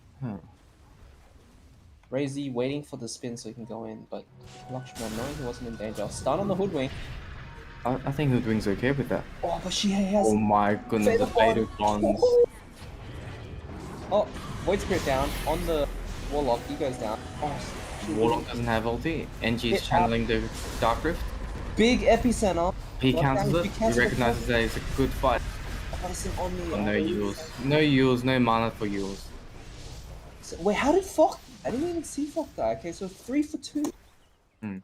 RayZ waiting for the spin so he can go in, but Lakshman knowing he wasn't in danger. Stun on the Hoodwink. I think Hoodwink's okay with that. Oh, but she has. Oh my goodness, the Fatal Fatal Bonds. Oh, Void Spirit down on the Warlock. He goes down. Oh, Warlock doesn't have ulti. NG is Hit channeling the Dark Rift. big epicenter. He Lockdown, cancels it. he He cancels recognizes that it's a good fight. But it's an Omni. Oh, no Yules. No Yules, no mana for Yules. So, wait, how did Fox? I didn't even see Fox die. Okay, so 3 for 2. Hmm.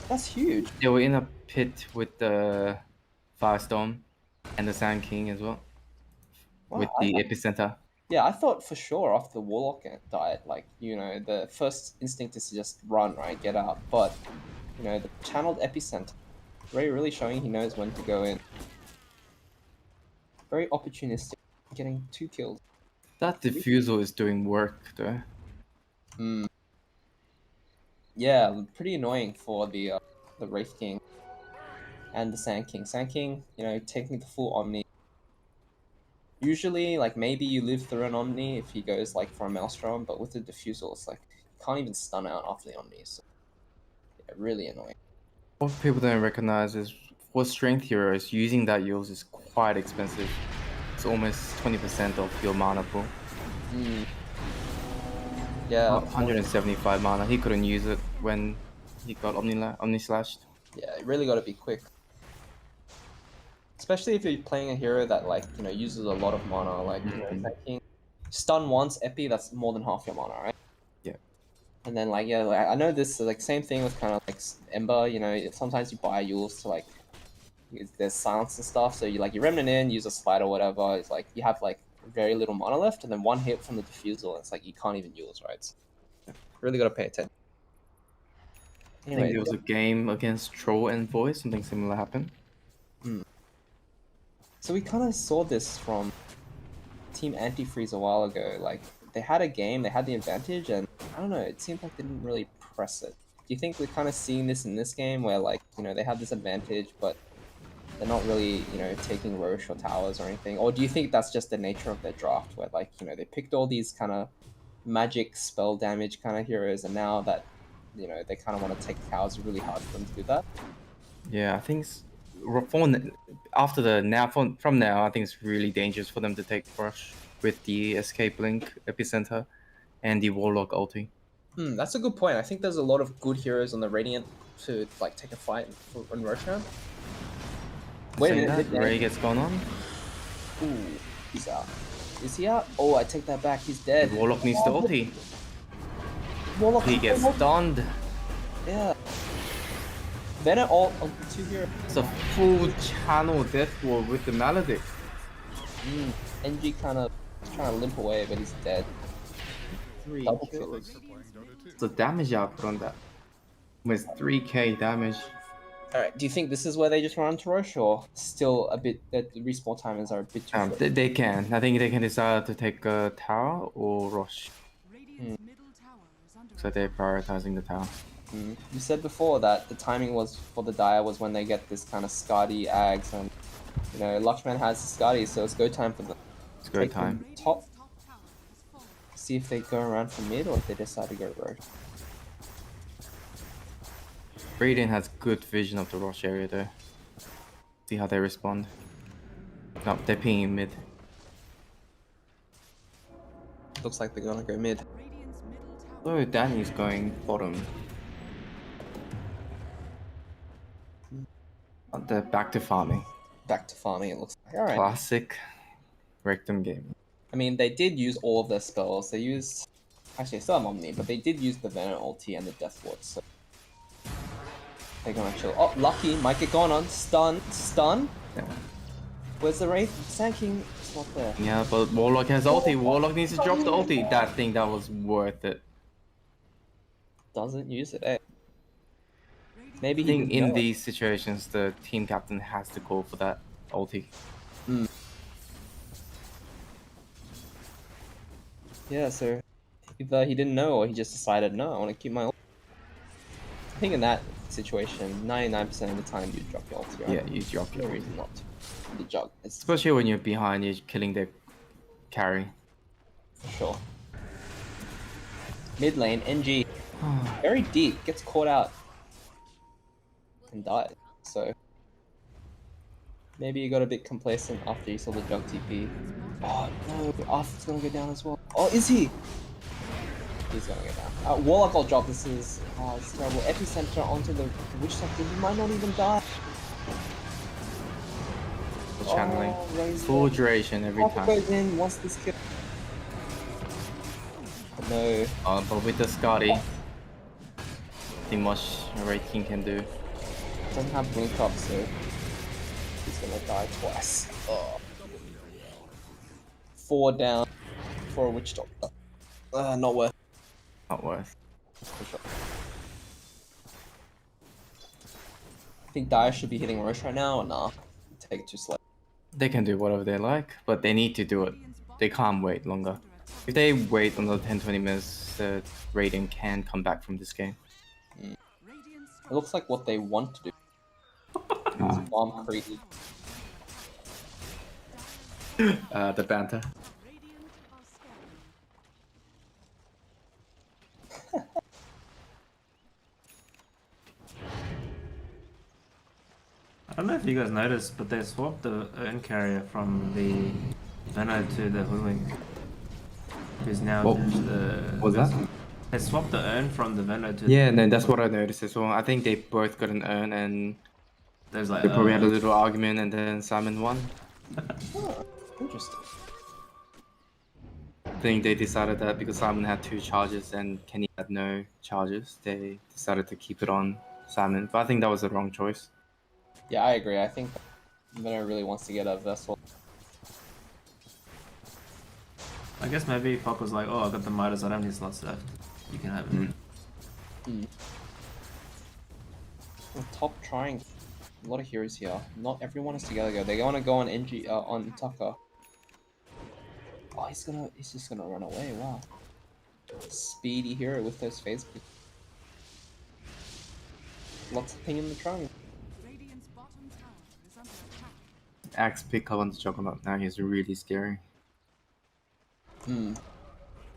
That's huge. They were in a pit with the Firestorm and the Sand King as well. Wow, With the epicenter. Yeah, I thought for sure after the Warlock died, like, you know, the first instinct is to just run, right? Get out. But, you know, the channeled epicenter. Ray really showing he knows when to go in. Very opportunistic. Getting 2 kills. That diffusal is doing work though. Hmm. Yeah, pretty annoying for the Wraith King and the Sand King. Sand King, you know, taking the full Omni. Usually, like, maybe you live through an Omni if he goes, like, for a Maelstrom, but with the Diffusal, it's like, you can't even stun out after the Omni, so, yeah, really annoying. What people don't recognize is for strength heroes, using that Yules is quite expensive. It's almost 20% of your mana pool. Mm. Yeah. 175 mana. He couldn't use it when he got Omni slashed. Yeah, you really gotta be quick. Especially if you're playing a hero that, like, you know, uses a lot of mana, like, you know, Sand King. Stun once, Epi, that's more than half your mana, right? Yeah. And then, like, yeah, like, I know this, like, same thing with kind of, like, Ember, you know, sometimes you buy Yules to, like, there's silence and stuff, so you, like, you Remnant in, use a Slide or whatever, it's like, you have, like, very little mana left, and then one hit from the Diffusal, and it's like, you can't even use, right? So, really gotta pay attention. I think Anyway, there was a game against Troll and Void, something similar happened. so we kind of saw this from Team Antifreeze a while ago. Like, they had a game, they had the advantage, and I don't know, it seemed like they didn't really press it. Do you think we're kind of seeing this in this game where, like, you know, they have this advantage, but they're not really, you know, taking Roche or towers or anything? Or do you think that's just the nature of their draft where, like, you know, they picked all these kind of magic spell damage kind of heroes, and now that, you know, they kind of want to take towers, it's really hard for them to do that? Yeah, I think after from now, I think it's really dangerous for them to take Rush with the Escape Link Epicenter and the Warlock ulti. That's a good point. I think there's a lot of good heroes on the Radiant to, like, take a fight in Roshan. Wait a Saying minute, that, Ray gets gone on. Ooh, he's out. Is he out? Oh, I take that back. He's dead. The Warlock needs the ulti. Warlock. He gets stunned. Yeah. Venom all of the 2 heroes. It's a full channel death wall with the Maledict. NG kind of trying to limp away, but he's dead. 3 Double kills. The damage output on that was 3k damage. Alright, do you think this is where they just run to Roche, or still a bit, that the respawn timers are a bit too short? They can. I think they can decide to take a tower or Rush. Radiant's middle tower is under So they're prioritizing the tower. You said before that the timing was for the Dire was when they get this kind of Skadi Ags, and, you know, Lakshman has Skadi, so it's go time for them. It's go Take time. them top, top tower has fallen. see if they go around for mid, or if they decide to go Roche. Radiant has good vision of the Rush area though. See how they respond. No, they're pinging mid. Looks like they're gonna go mid. Radiant's middle tower Oh, Danny's going bottom. They're back to farming. Back to farming, it looks like. Alright. Classic Rectum game. I mean, they did use all of their spells. They used... Actually, they still have Omni, but they did use the Venom ulti and the Death Ward, so... They're gonna chill. Oh, Lucky might get gone on. Stun. Yeah. Where's the Wraith? Sand King It's not there. Yeah, but Warlock has ulti. Warlock needs to drop the ulti. That was worth it. Doesn't use it, eh? Maybe I he think didn't in know it. these situations, the team captain has to go for that ulti. Yeah, so either he didn't know or he just decided, no, I want to keep my ulti. I think in that situation, 99% of the time you drop your ulti, right? Yeah, you drop No your reason ulti. not to. The jug, it's Especially when you're behind, you're killing the carry. for sure. Mid lane, NG, very deep, gets caught out and dies. So maybe you got a bit complacent after you saw the jug TP. Oh no, Arthur's gonna go down as well. Oh, is he? He's gonna go down. Warlock will drop. This is it's terrible. Epicenter onto the witch sector. He might not even die. Channeling. Oh, RayZ. Full duration every Arthur time. goes in, wants this kill. But no. But with the Scotty, nothing much Ray King can do. Doesn't have blink up, so he's gonna die twice. Oh. 4 down for a witch doctor. Not worth Not worth. it, for sure. I think Dire should be hitting Roche right now, or nah? Take it too slow. They can do whatever they like, but they need to do it. They can't wait longer. If they wait another 10-20 minutes, the Radiant can come back from this game. It looks like what they want to do. Bomb creep. The banter. I don't know if you guys noticed, but they swapped the urn carrier from the Venom to the Huling. Who's now What was that? They swapped the urn from the Venom to Yeah, no, that's what I noticed as well. I think they both got an urn, and there's like they probably had a little argument, and then Simon won. Oh, interesting. I think they decided that because Simon had 2 charges and Kenny had no charges, they decided to keep it on Simon. But I think that was the wrong choice. Yeah, I agree. I think Venom really wants to get a vessel. I guess maybe Pop was like, oh, I got the Midas, I don't have any slots left. You can have it. Top trying. A lot of heroes here. Not everyone is together. Go. They want to go on NG on Tucker. Oh, he's just gonna run away. Wow. Speedy hero with those phase. Lots of ping in the trunk. Radiant's bottom tower is under attack. Axe pick up on the Juggernaut now, he's really scary. Hmm.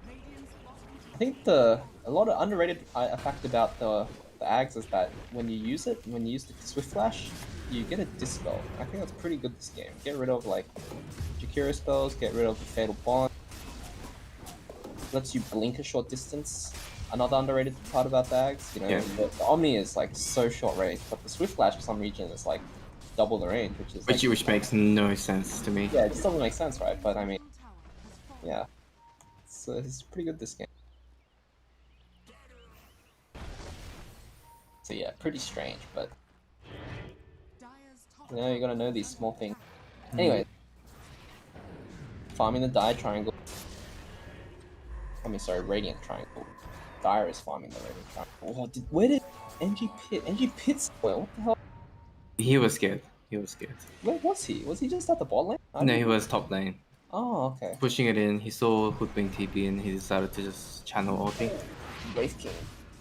Radiant's bottom I think a lot of underrated fact about the Ags is that when you use it, when you use the Swift Flash, you get a dispel. I think that's pretty good this game. Get rid of like Kawgheria spells, get rid of the Fatal Bond. Lets you blink a short distance. Another underrated part about the Ags, you know, Yeah. the Omni is like so short range, but the Swift Flash for some reason is like double the range, which is like, Which makes no sense to me. yeah, it just doesn't make sense, right? But I mean, tower has fallen. yeah, it's pretty good this game. So yeah, pretty strange, but Dire's top you know, you gotta know these small things. Hmm. Anyway, farming the Dire Triangle. I mean, sorry, Radiant Triangle. Dire is farming the Radiant Triangle. Oh, where did NG Pit? NG Pit's well, what the hell? He was scared. He was scared. Where was he? Was he just at the bot lane? No, he was top lane. Oh, okay. Pushing it in, he saw Hoodwink TP and he decided to just channel ulti. Wraith King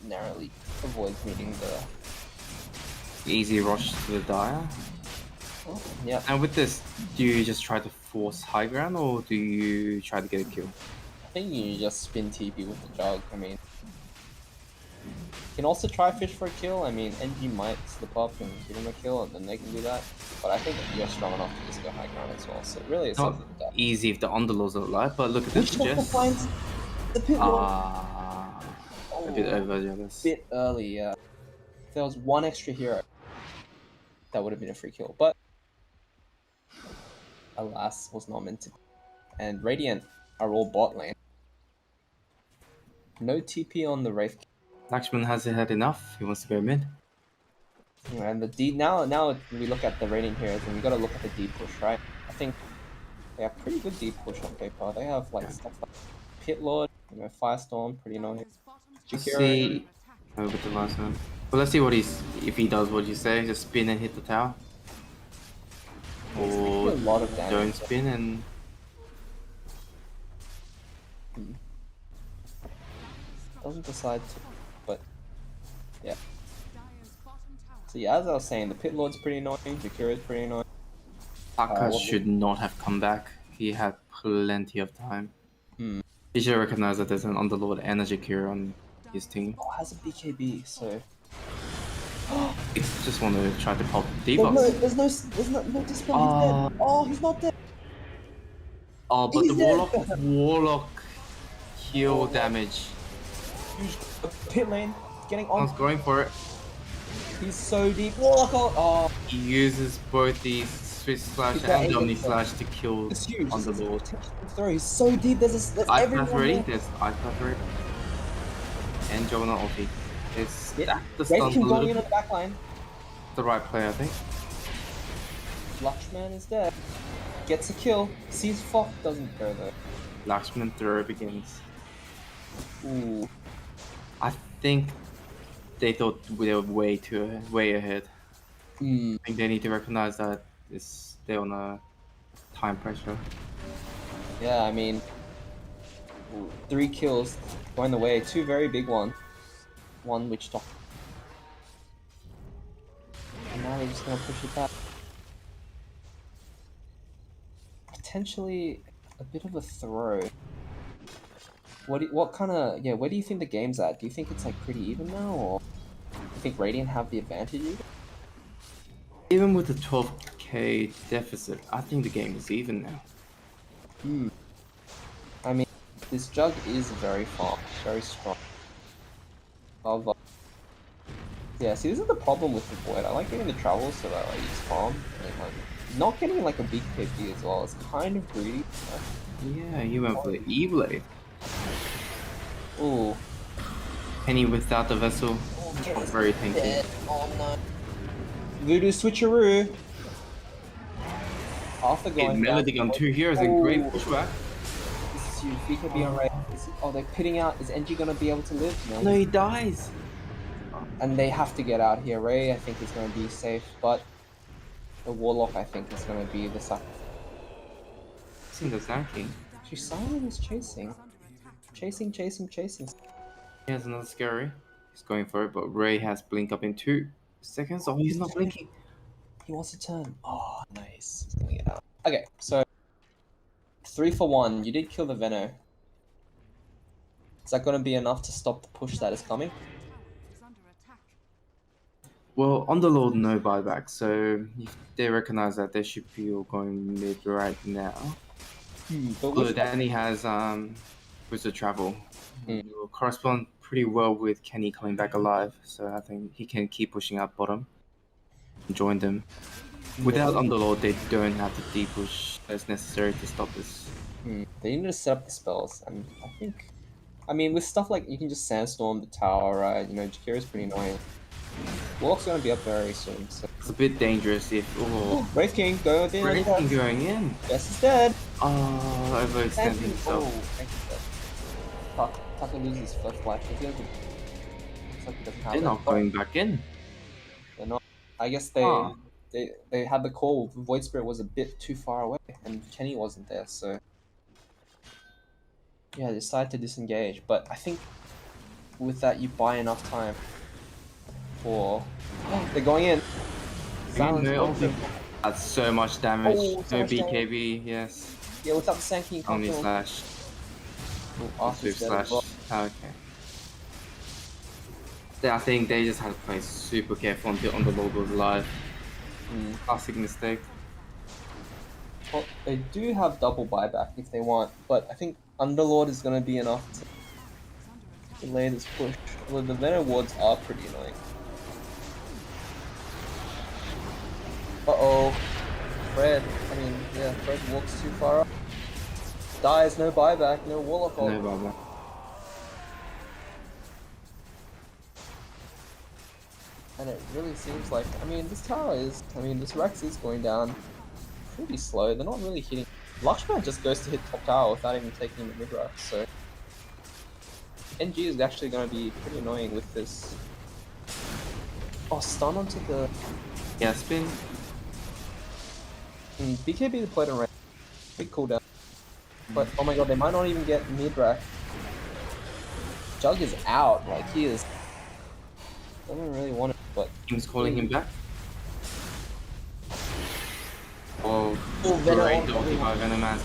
narrowly avoids meeting the. Easy rush to the Dire. Oh, yeah. And with this, do you just try to force high ground or do you try to get a kill? I think you just spin TP with the jug. I mean, you can also try fish for a kill. I mean, NG might slip up and give him a kill, and then they can do that. But I think you're strong enough to just go high ground as well. So really, it's Not something like that. easy if the underlords are alive, but look at this, Which Jess. finds the pit wall. A bit overjealous. Bit early, yeah. If there was one extra hero, that would have been a free kill. But alas, was not meant to be. And Radiant are all bot lane. No TP on the Wraith. Lakshman has had enough. He wants to go mid. And the D now we look at the Radiant heroes and we gotta look at the D push, right? I think They have pretty good deep push on paper. They have like stuff like Pit Lord, Firestorm, pretty annoying. Dire's bottom Let's tower see. is under attack. With the last one. Well, let's see what if he does what you say, just spin and hit the tower. He's taking Or a lot of damage. don't spin and Doesn't decide to, but yeah. Dire's bottom tower So yeah, as I was saying, the Pit Lord's pretty annoying, Jakira's pretty annoying. Aka what- should not have come back. He had plenty of time. Hmm. He should recognize that there's an Underlord and a Jakira on his team. Oh, has a BKB, so He just want to try to pop there's no Deevos. dispel. He's dead. Oh, he's not dead. Oh, but He's the dead. Warlock heal damage. Huge pit lane, getting I was on. going for it. He's so deep. Warlock. Oh, He uses both the Swiss Slash He's got and eight Omni hits. Slash to kill it's huge. Underlord. Throw. He's so deep. There's Ice everyone Path ready? there. There's Ice Path ready. And Jonah ulti. It's Yeah. the Wraith stun can a go little in on bit. the back line. The right play, I think. Luxman is dead. Gets a kill. Sees Fox, doesn't go though. Lakshman throw begins. Ooh. I think they thought they were way ahead. Hmm. I think they need to recognize that they're on a time pressure. Yeah, I mean, 3 kills going the way. 2 very big ones. One which top. And now they're just gonna push it back. Potentially a bit of a throw. What kind of where do you think the game's at? Do you think it's like pretty even now, or do you think Radiant have the advantage even? Even with the 12k deficit, I think the game is even now. Hmm. I mean, this jug is very fast, very strong. Yeah, see, this is the problem with the Void. I like getting the travel so that I use farm, and like not getting like a big KP as well. It's kind of greedy. Yeah, you went for the E-Blade. Ooh. Penny without the vessel. Very tanky. Dead. Oh no. Voodoo switcheroo. After Hey, going Melody down, on 2 heroes and great Ooh. pushback. This is huge. BKB on Ray. Oh, they're pitting out. Is NG gonna be able to live? No, he dies. And they have to get out here. Ray, I think, is gonna be safe, but the Warlock, I think, is gonna be the suck. Seen the Zanking. Actually, Simon is chasing. Chasing. He has another scary. He's going for it, but Ray has blink up in 2 seconds. Oh, he's not blinking. He wants to turn. Oh, nice. He's gonna get out. Okay, so 3 for 1. You did kill the Veno. Is that gonna be enough to stop the push that is coming? is under attack. Well, Underlord no buyback, so if they recognize that they should be all going mid right now. But Although with Danny has Wizard Travel. It will correspond pretty well with Kenny coming back alive, so I think he can keep pushing out bottom and join them. Without Underlord, they don't have the deep push as necessary to stop this. They need to set up the spells, and I mean, with stuff like you can just sandstorm the tower, right? You know, Jakira's pretty annoying. Warlock's gonna be up very soon. So. It's a bit dangerous if Wraith King, go within. Anything going in. Yes, he's dead. Oh, overextending himself. Oh, thank you. Tucker loses first life. Looks like he doesn't have They're it. not going back in. They're not. I guess they had the call. Void Spirit was a bit too far away, and Kenny wasn't there, so yeah, they decided to disengage. But I think with that, you buy enough time for. They're going in. Silence. That's so much damage. Oh, so no much BKB, yes. Yeah, without the Sand King, Omni Slash. Swift Slash. Oh, okay. I think they just had to play super careful until Underlord was alive. Classic mistake. Well, they do have double buyback if they want, but I think Underlord is going to be enough to delay this push. Well, the Venom wards are pretty annoying. Uh-oh. Fred walks too far up. Dies, no buyback, no Warlock ult. No bother. And it really seems like, this Rex is going down pretty slow. They're not really hitting. Lakshman just goes to hit top tower without even taking the mid rush, so NG is actually going to be pretty annoying with this. Oh, stun onto the Yeah, spin. BKB played on range. Big cooldown. But oh my god, they might not even get mid rack. Jug is out, like he is. Doesn't really want it, but Team's calling him back. Oh, Venom great on ulti everyone. by Venom.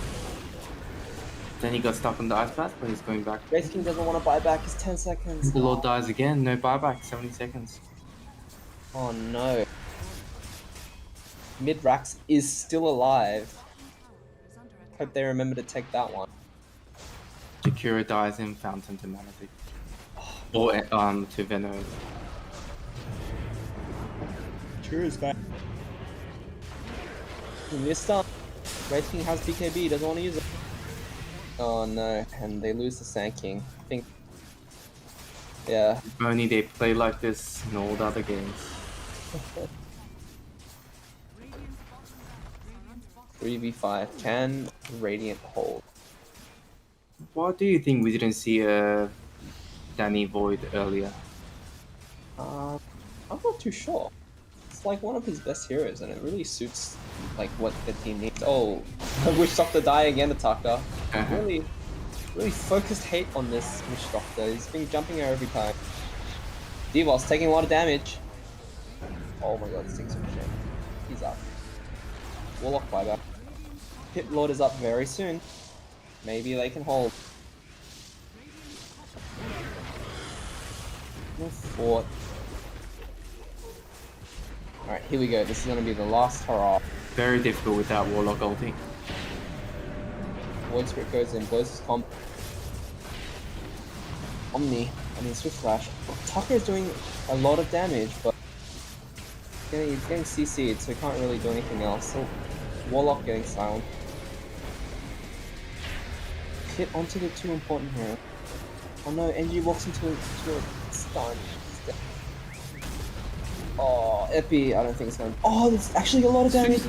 Then he got stuck on the ice path, but he's going back. RayZ King doesn't want to buy back his 10 seconds. The Lord dies again. No buyback. 70 seconds. Oh no. Mid Rax is still alive. Hope they remember to take that one. Jakura dies in Fountain to Maledict. Or to Venom. True is back. He missed up. RayZ King has BKB, doesn't want to use it. Oh no, and they lose the Sand King. I think. Yeah. If only they play like this in all the other games. 3v5. Can Radiant hold? Why do you think we didn't see a Danny Void earlier? I'm not too sure. It's like one of his best heroes, and it really suits like what the team needs. Oh, Witch Doctor die again, Attacker. Really, really focused hate on this Witch Doctor. He's been jumping her every time. Deevos taking a lot of damage. Oh my god, this thing's so shit. He's up. Warlock buyback. Pit Lord is up very soon. Maybe they can hold. No fort. Alright, here we go. This is going to be the last hurrah. Very difficult without Warlock ulting. Void Spirit goes in, blows his comp. Omni, Swift Flash. Tucker is doing a lot of damage, but he's getting CC'd, so he can't really do anything else. So Warlock getting silent. Hit onto the two important heroes. Oh no, NG walks into a stun. Oh, Epi, I don't think it's going to... Oh, that's actually a lot of damage!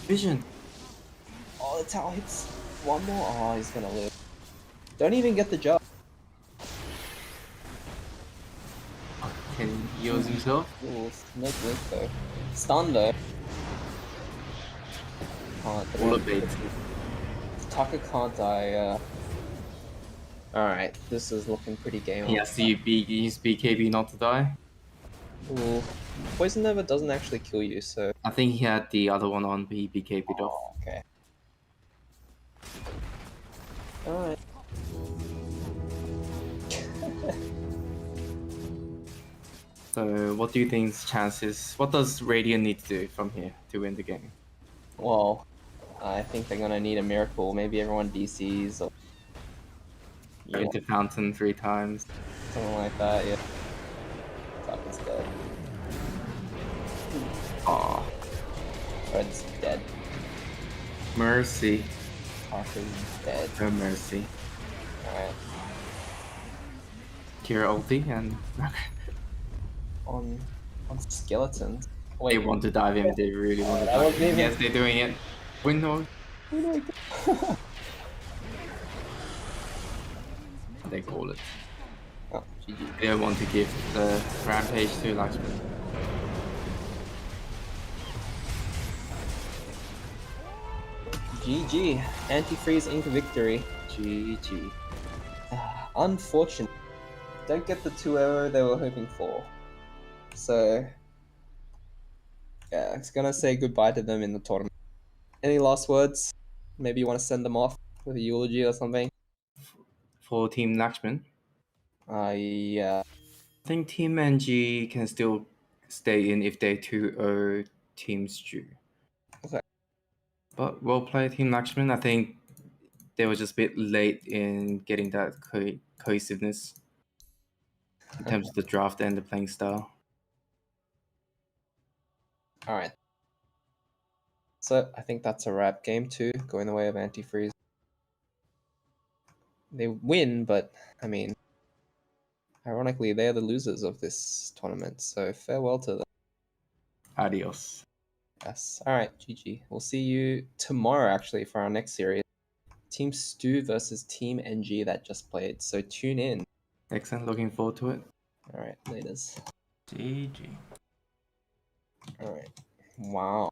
Vision! Oh, the tower hits one more. Oh, he's gonna live. Don't even get the job. Can he use himself? Ooh, no blink though. Stun though. Can't. All of bait. Tucker can't die. Alright, this is looking pretty game on. He has to use BKB not to die. Ooh. Poison Nova doesn't actually kill you, so... I think he had the other one on, but he BKB'd off. Oh, okay. Alright. So, what do you think's chances? What does Radiant need to do from here to win the game? Well, I think they're gonna need a miracle. Maybe everyone DCs or Go into Fountain 3 times. something like that, yeah. Tucker's dead. Aw, Red's dead. mercy. Tucker's dead. No mercy. Alright. Kira ulti and On skeletons. they Wait, want to dive in. They really want to that dive wasn't in. even- Yes, they're doing it. Window. They call it. Oh, GG. They don't want to give the rampage to Lakshman. GG. Antifreeze Inc. victory. GG. Unfortunate. Don't get the 2-0 they were hoping for. So, yeah, it's gonna say goodbye to them in the tournament. Any last words? Maybe you want to send them off with a eulogy or something? For Team Lakshman, Yeah. I think Team NG can still stay in if they 2-0 Team Stew. Okay. But well played, Team Lakshman. I think they were just a bit late in getting that cohesiveness in terms of the draft and the playing style. Alright. So, I think that's a wrap. Game 2, going the way of Antifreeze. They win, but, I mean, ironically, they are the losers of this tournament, so farewell to them. Adios. Yes. All right, GG. We'll see you tomorrow, actually, for our next series. Team Stu versus Team NG that just played. So tune in. Excellent. Looking forward to it. All right, laters. GG. All right. Wow.